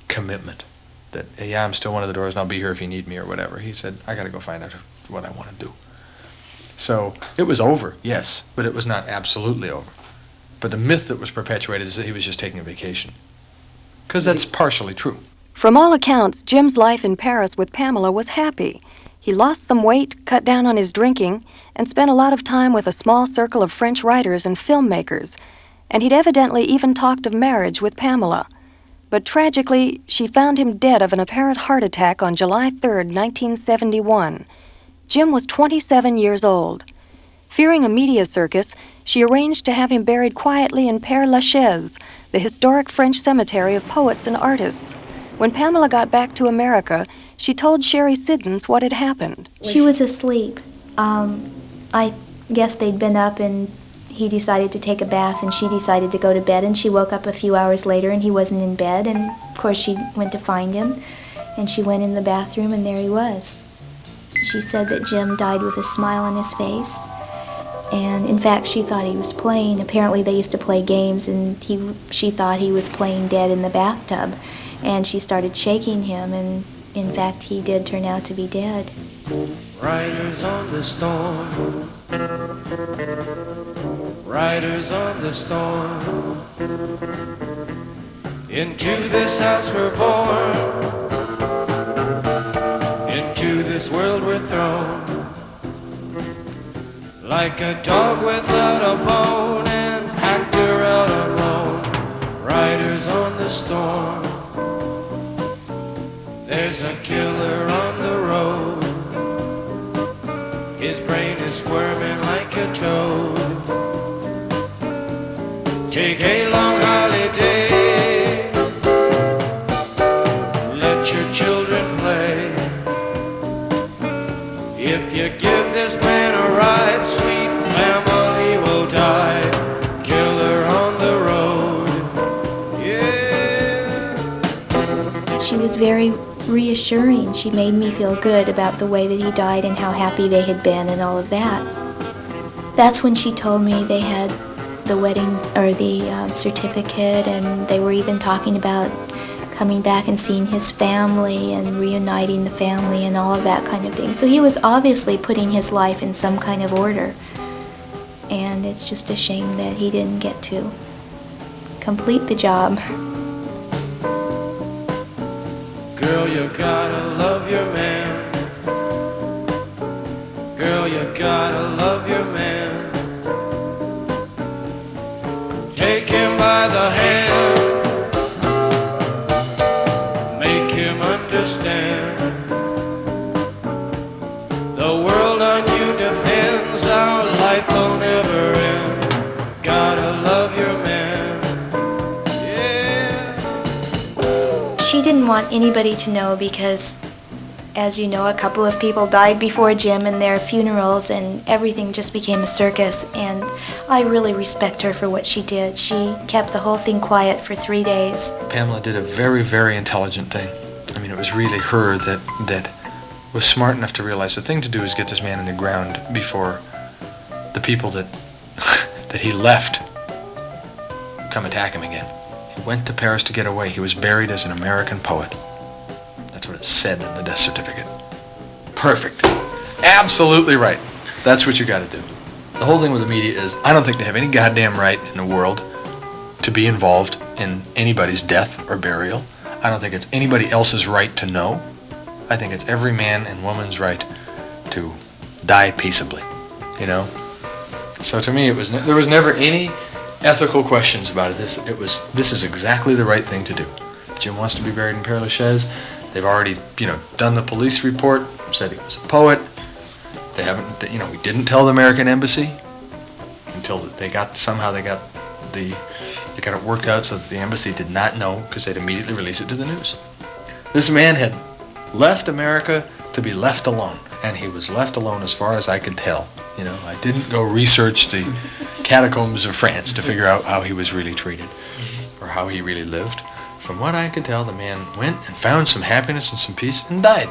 commitment. That, yeah, I'm still one of the Doors and I'll be here if you need me or whatever. He said, I got to go find out what I want to do. So it was over, yes, but it was not absolutely over. But the myth that was perpetuated is that he was just taking a vacation. Because that's partially true. From all accounts, Jim's life in Paris with Pamela was happy. He lost some weight, cut down on his drinking, and spent a lot of time with a small circle of French writers and filmmakers. And he'd evidently even talked of marriage with Pamela. But tragically, she found him dead of an apparent heart attack on July 3rd, 1971. Jim was 27 years old. Fearing a media circus, she arranged to have him buried quietly in Père Lachaise, the historic French cemetery of poets and artists. When Pamela got back to America, she told Sherry Siddons what had happened. She was asleep. I guess they'd been up and he decided to take a bath and she decided to go to bed, and she woke up a few hours later and he wasn't in bed, and of course she went to find him, and she went in the bathroom and there he was. She said that Jim died with a smile on his face, and in fact she thought he was playing. Apparently they used to play games and she thought he was playing dead in the bathtub, and she started shaking him, and in fact he did turn out to be dead. Riders on the storm, riders on the storm, into this house we're born, into this world we're thrown, like a dog without a bone, an actor out alone. Riders on the storm, there's There's a killer on the road. His brain is squirming like a toad. Take a long holiday. Let your children play. If you give this man a ride, sweet family will die. Killer on the road. Yeah. She was very reassuring. She made me feel good about the way that he died and how happy they had been and all of that. That's when she told me they had the wedding or the certificate, and they were even talking about coming back and seeing his family and reuniting the family and all of that kind of thing. So he was obviously putting his life in some kind of order. And it's just a shame that he didn't get to complete the job. Girl, you gotta love your man. Girl, you gotta love your man. Take him by the hand. Make him understand. The world on you depends. Our life will never end. Gotta love your man. Yeah. She didn't want anybody to know because, as you know, a couple of people died before Jim in their funerals, and everything just became a circus, and I really respect her for what she did. She kept the whole thing quiet for 3 days. Pamela did a very, very intelligent thing. I mean, it was really her that was smart enough to realize the thing to do is get this man in the ground before the people that that he left come attack him again. He went to Paris to get away. He was buried as an American poet. That's what it said in the death certificate. Perfect. Absolutely right. That's what you got to do. The whole thing with the media is, I don't think they have any goddamn right in the world to be involved in anybody's death or burial. I don't think it's anybody else's right to know. I think it's every man and woman's right to die peaceably, you know? So to me, there was never any ethical questions about it. This is exactly the right thing to do. Jim wants to be buried in Père Lachaise. They've already, done the police report, said he was a poet. They haven't, we didn't tell the American embassy until they got it worked out so that the embassy did not know, because they'd immediately release it to the news. This man had left America to be left alone, and he was left alone as far as I could tell. I didn't go research the catacombs of France to figure out how he was really treated or how he really lived. From what I could tell, the man went and found some happiness and some peace and died.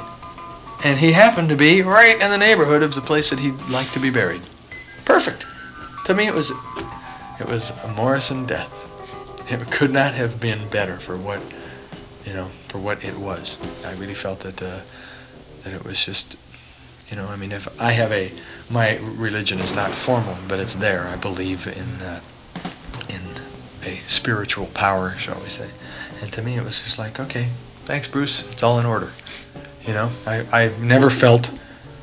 And he happened to be right in the neighborhood of the place that he'd like to be buried. Perfect. To me, it was a Morrison death. It could not have been better for what it was. I really felt that it was just, if I have my religion is not formal, but it's there. I believe in a spiritual power, shall we say. And to me, it was just like, okay, thanks, Bruce. It's all in order. I've never felt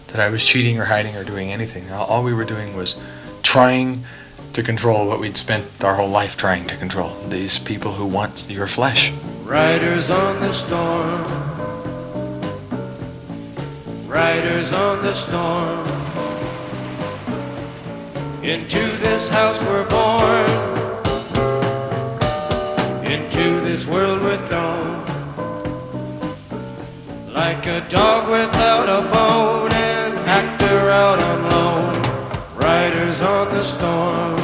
that I was cheating or hiding or doing anything. All we were doing was trying to control what we'd spent our whole life trying to control. These people who want your flesh. Riders on the storm. Riders on the storm. Into this house we're born. Into this world we're thrown. Like a dog without a bone, an actor out on loan. Riders on the storm.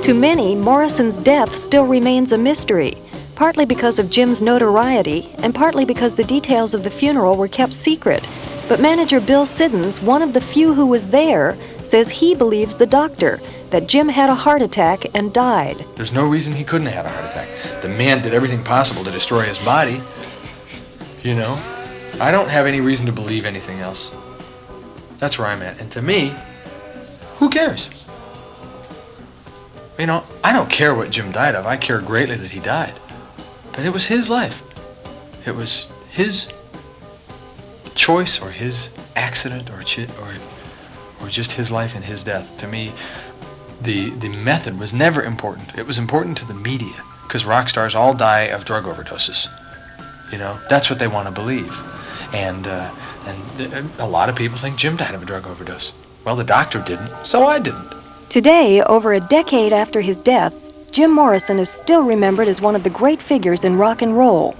To many, Morrison's death still remains a mystery, partly because of Jim's notoriety and partly because the details of the funeral were kept secret. But manager Bill Siddons, one of the few who was there, says he believes the doctor, that Jim had a heart attack and died. There's no reason he couldn't have had a heart attack. The man did everything possible to destroy his body. I don't have any reason to believe anything else. That's where I'm at. And to me, who cares? I don't care what Jim died of. I care greatly that he died. But it was his life. It was his choice or his accident or just his life and his death. To me, the method was never important. It was important to the media. because rock stars all die of drug overdoses. You know, that's what they want to believe. And a lot of people think Jim died of a drug overdose. Well, the doctor didn't, so I didn't. Today, over a decade after his death, Jim Morrison is still remembered as one of the great figures in rock and roll.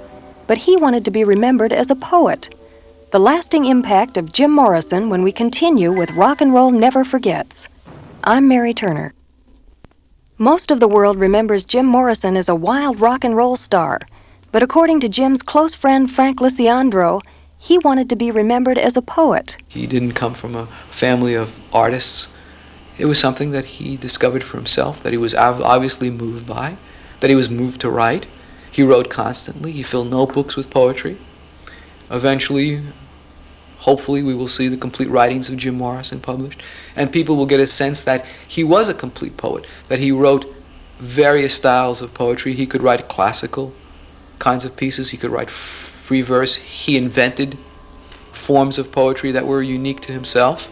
But he wanted to be remembered as a poet. The lasting impact of Jim Morrison when we continue with Rock and Roll Never Forgets. I'm Mary Turner. Most of the world remembers Jim Morrison as a wild rock and roll star. But according to Jim's close friend Frank Lisiandro, he wanted to be remembered as a poet. He didn't come from a family of artists. It was something that he discovered for himself, that he was obviously moved by, that he was moved to write. He wrote constantly. He filled notebooks with poetry. Eventually, hopefully, we will see the complete writings of Jim Morrison published, and people will get a sense that he was a complete poet, that he wrote various styles of poetry. He could write classical kinds of pieces. He could write free verse. He invented forms of poetry that were unique to himself.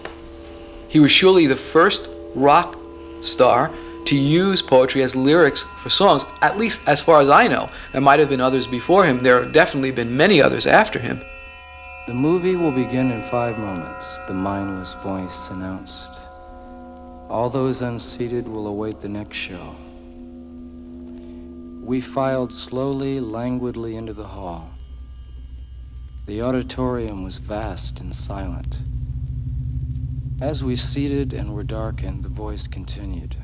He was surely the first rock star to use poetry as lyrics for songs, at least as far as I know. There might have been others before him. There have definitely been many others after him. The movie will begin in 5 moments, the mindless voice announced. All those unseated will await the next show. We filed slowly, languidly into the hall. The auditorium was vast and silent. As we seated and were darkened, the voice continued.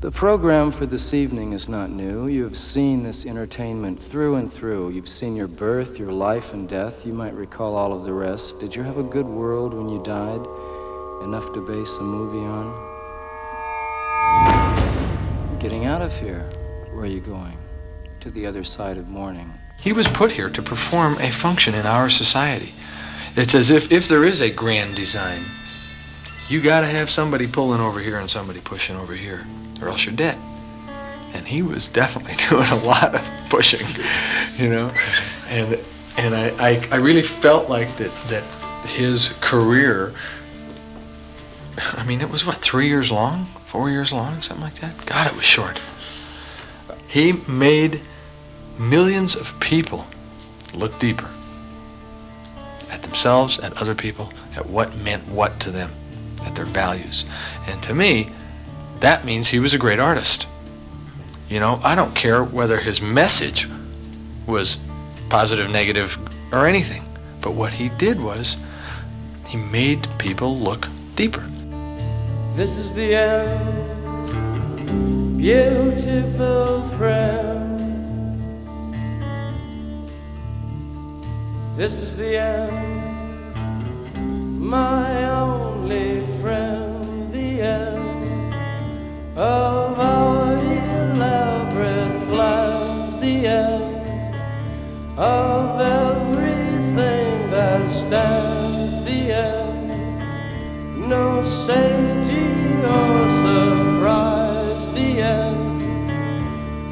The program for this evening is not new. You have seen this entertainment through and through. You've seen your birth, your life and death. You might recall all of the rest. Did you have a good world when you died? Enough to base a movie on? You're getting out of here. Where are you going? To the other side of morning. He was put here to perform a function in our society. It's as if there is a grand design, you gotta have somebody pulling over here and somebody pushing over here, or else you're dead. And he was definitely doing a lot of pushing, you know. And I really felt like that his career, I mean, it was what, 3 years long? 4 years long? Something like that? God, it was short. He made millions of people look deeper at themselves, at other people, at what meant what to them, at their values. And to me, that means he was a great artist. You know, I don't care whether his message was positive, negative, or anything, but what he did was he made people look deeper. This is the end, beautiful friend. This is the end, my only friend, the end of our elaborate plans, the end of everything that stands, the end, no safety or surprise, the end,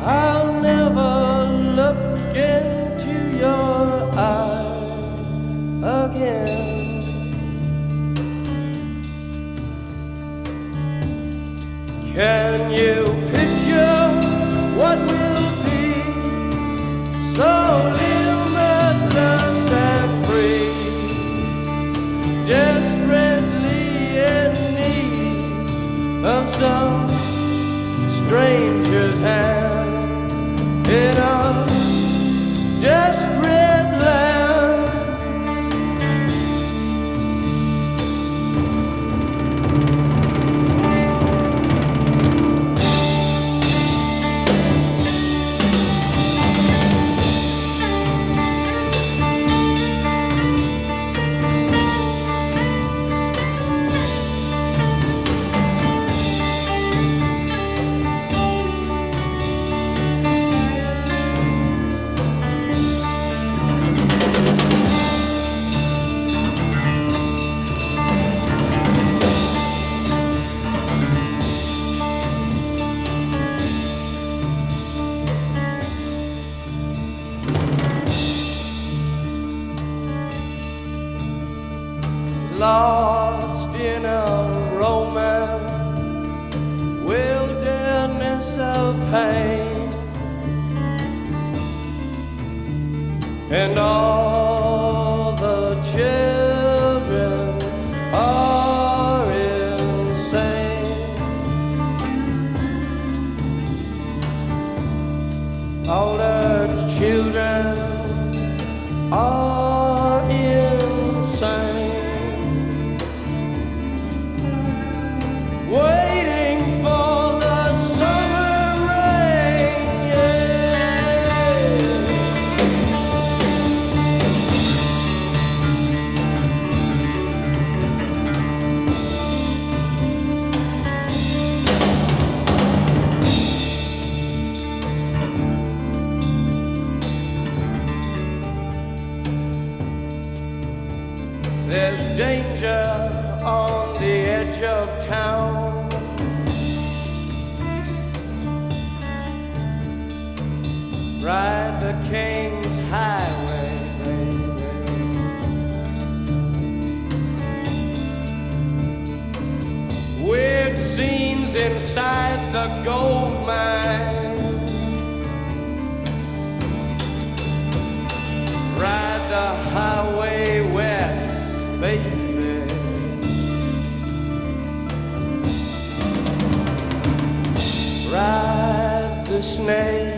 I'll never look into your eyes again. Can you picture what will be so limitless and free, desperately in need of some stranger's hand in a desperate land? Lost in a romance, wilderness and all the children are insane. All the children are insane. Waiting for the summer rain, There's danger on the edge of town. Ride the King's Highway, baby. Weird scenes inside the gold mine. Ride the highway west, baby. Ride the snake.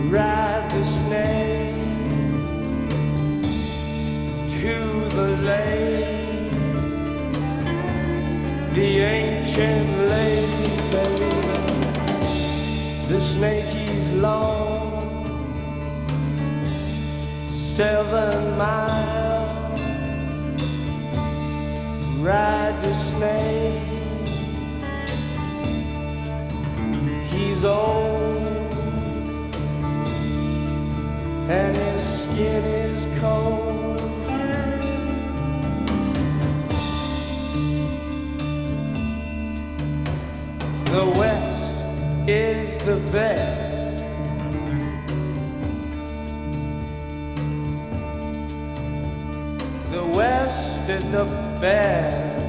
Ride the snake to the lake, the ancient lake, baby. The snake he's long, 7 miles. Ride the snake, he's old and his skin is cold. The West is the best. The West is the best.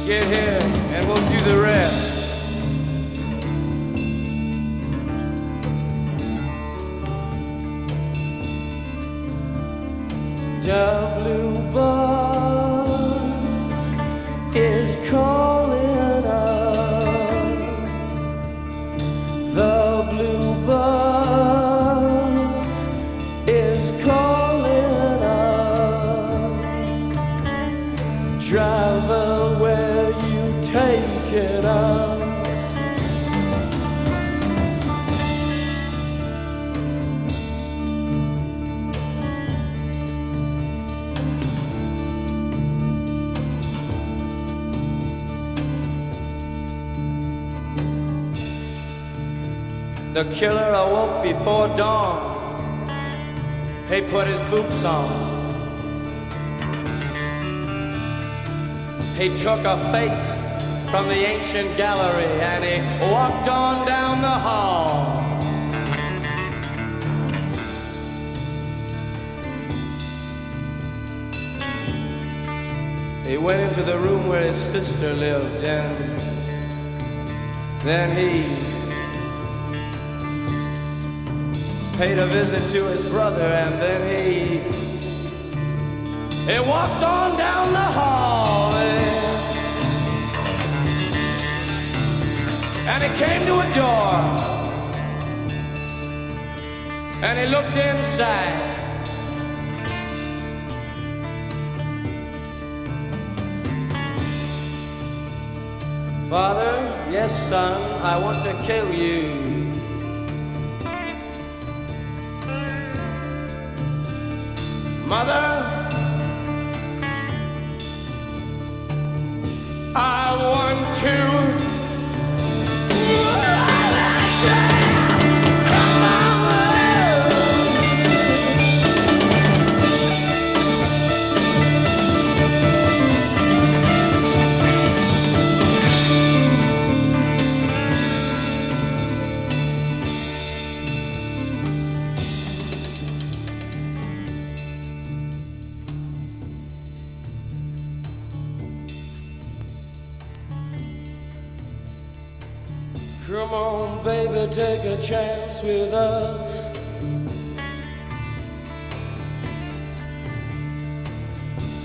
Get here and we'll do the rest. The blue bus is calling us. The blue bus is calling us. Driver, where you taking us? The killer awoke before dawn. He put his boots on. He took a face from the ancient gallery and he walked on down the hall. He went into the room where his sister lived, and then he paid a visit to his brother, and then he walked on down the hall, and he came to a door, and he looked inside. Father, yes, son, I want to kill you. Mother, I want to. Come on, baby, take a chance with us.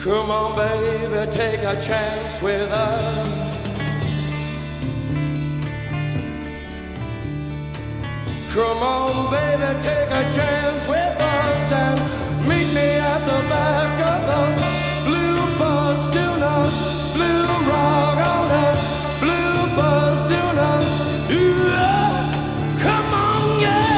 Come on, baby, take a chance with us. Come on, baby, take a chance with us and meet me at the back of the blue bus. Do not blue rock on that blue bus. Do not. Come on, yeah.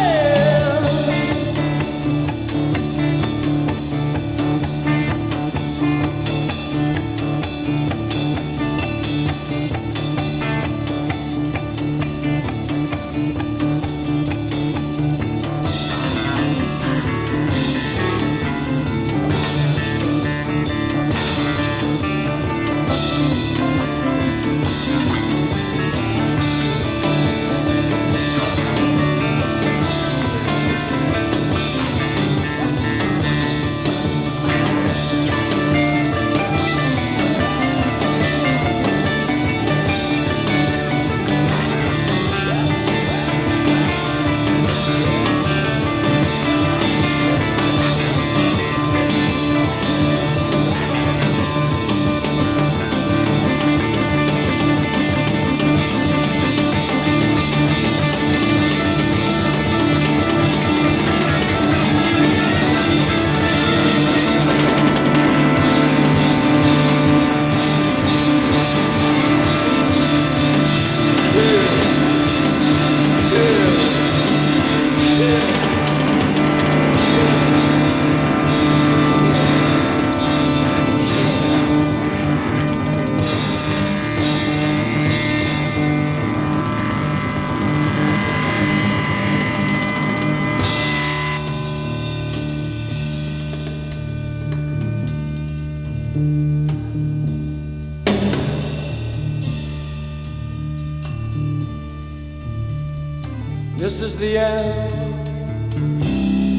This is the end,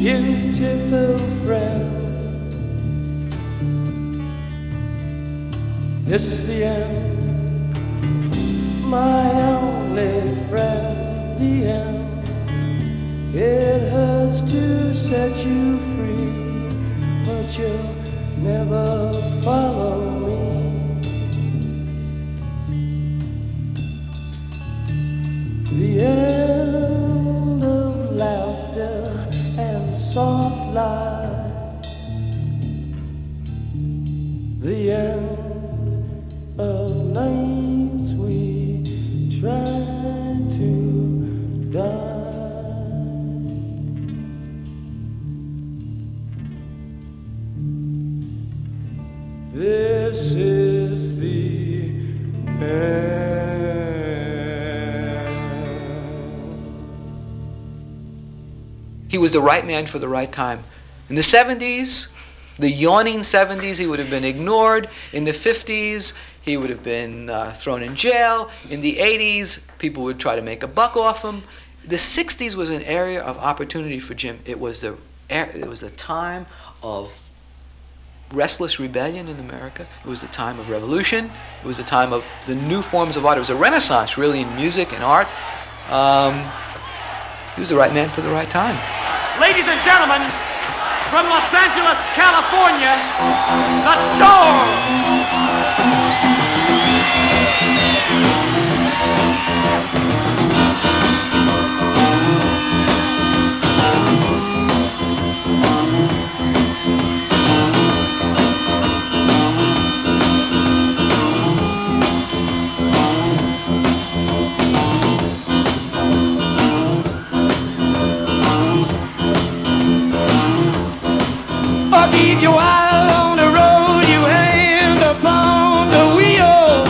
beautiful friend. This is the end, my only friend. The end. It hurts to set you free, but you'll never follow me. The end of laughter and soft light. The end of nights we tried to die. This is the end. He was the right man for the right time. In the 70s, the yawning 70s, he would have been ignored. In the 50s, he would have been thrown in jail. In the 80s, people would try to make a buck off him. The 60s was an area of opportunity for Jim. It was the time of restless rebellion in America. It was the time of revolution. It was the time of the new forms of art. It was a renaissance, really, in music and art. He was the right man for the right time. Ladies and gentlemen, from Los Angeles, California, the Doors! Keep your eye on the road, you hand upon the wheel.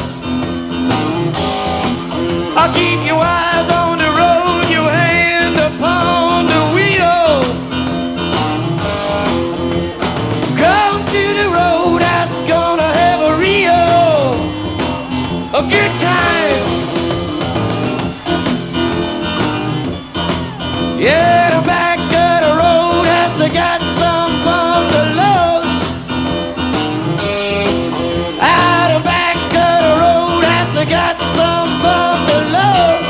I'll keep your eyes on the road, you hand upon the wheel. Come to the road, that's gonna have a good time. Yeah, the back of the road has to got some bungalows. Out the back of the road has to got some bungalows.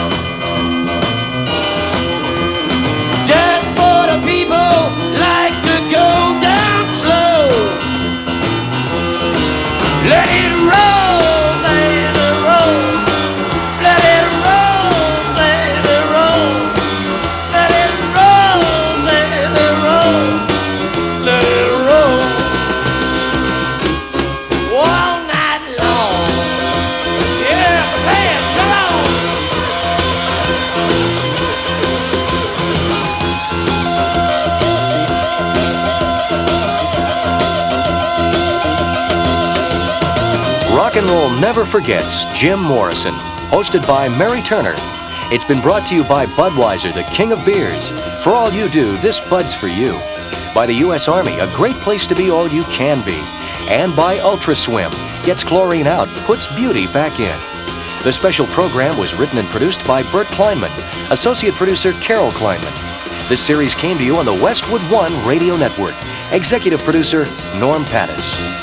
and roll never forgets Jim Morrison, hosted by Mary Turner. It's been brought to you by Budweiser, the king of beers. For all you do, this Bud's for you. By the U.S. Army, a great place to be all you can be. And by Ultra Swim, gets chlorine out, puts beauty back in. The special program was written and produced by Bert Kleinman, associate producer Carol Kleinman. This series came to you on the Westwood One Radio Network. Executive producer Norm Pattis.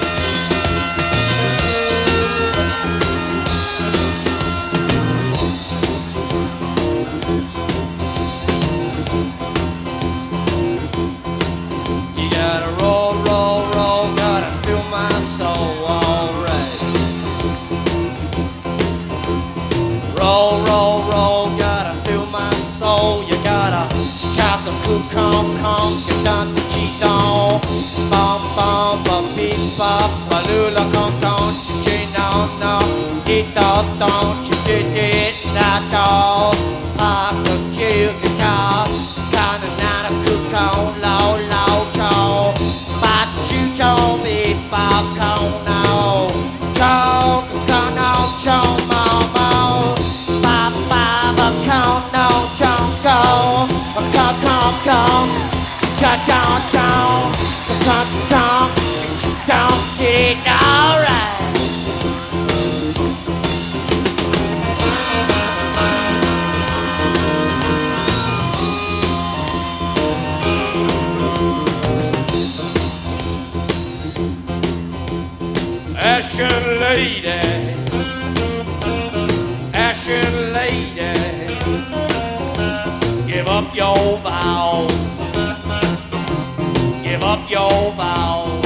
You gotta roll, roll, roll, gotta fill my soul, alright. Roll, roll, roll, gotta fill my soul. You gotta chop the cook, come, get down to cheat on. Bum, bum, ba, beep, bop, ba, lula, don't you, no, it don't you, it, that's all. I could kill the cow, kinda not a cook on, low, chow. But you told me, Bob, come now. Chow, come on, chow, mama. Baba, come now, chow, go. Come, don't it, alright. Ashen lady, give up your vows, give up your vows.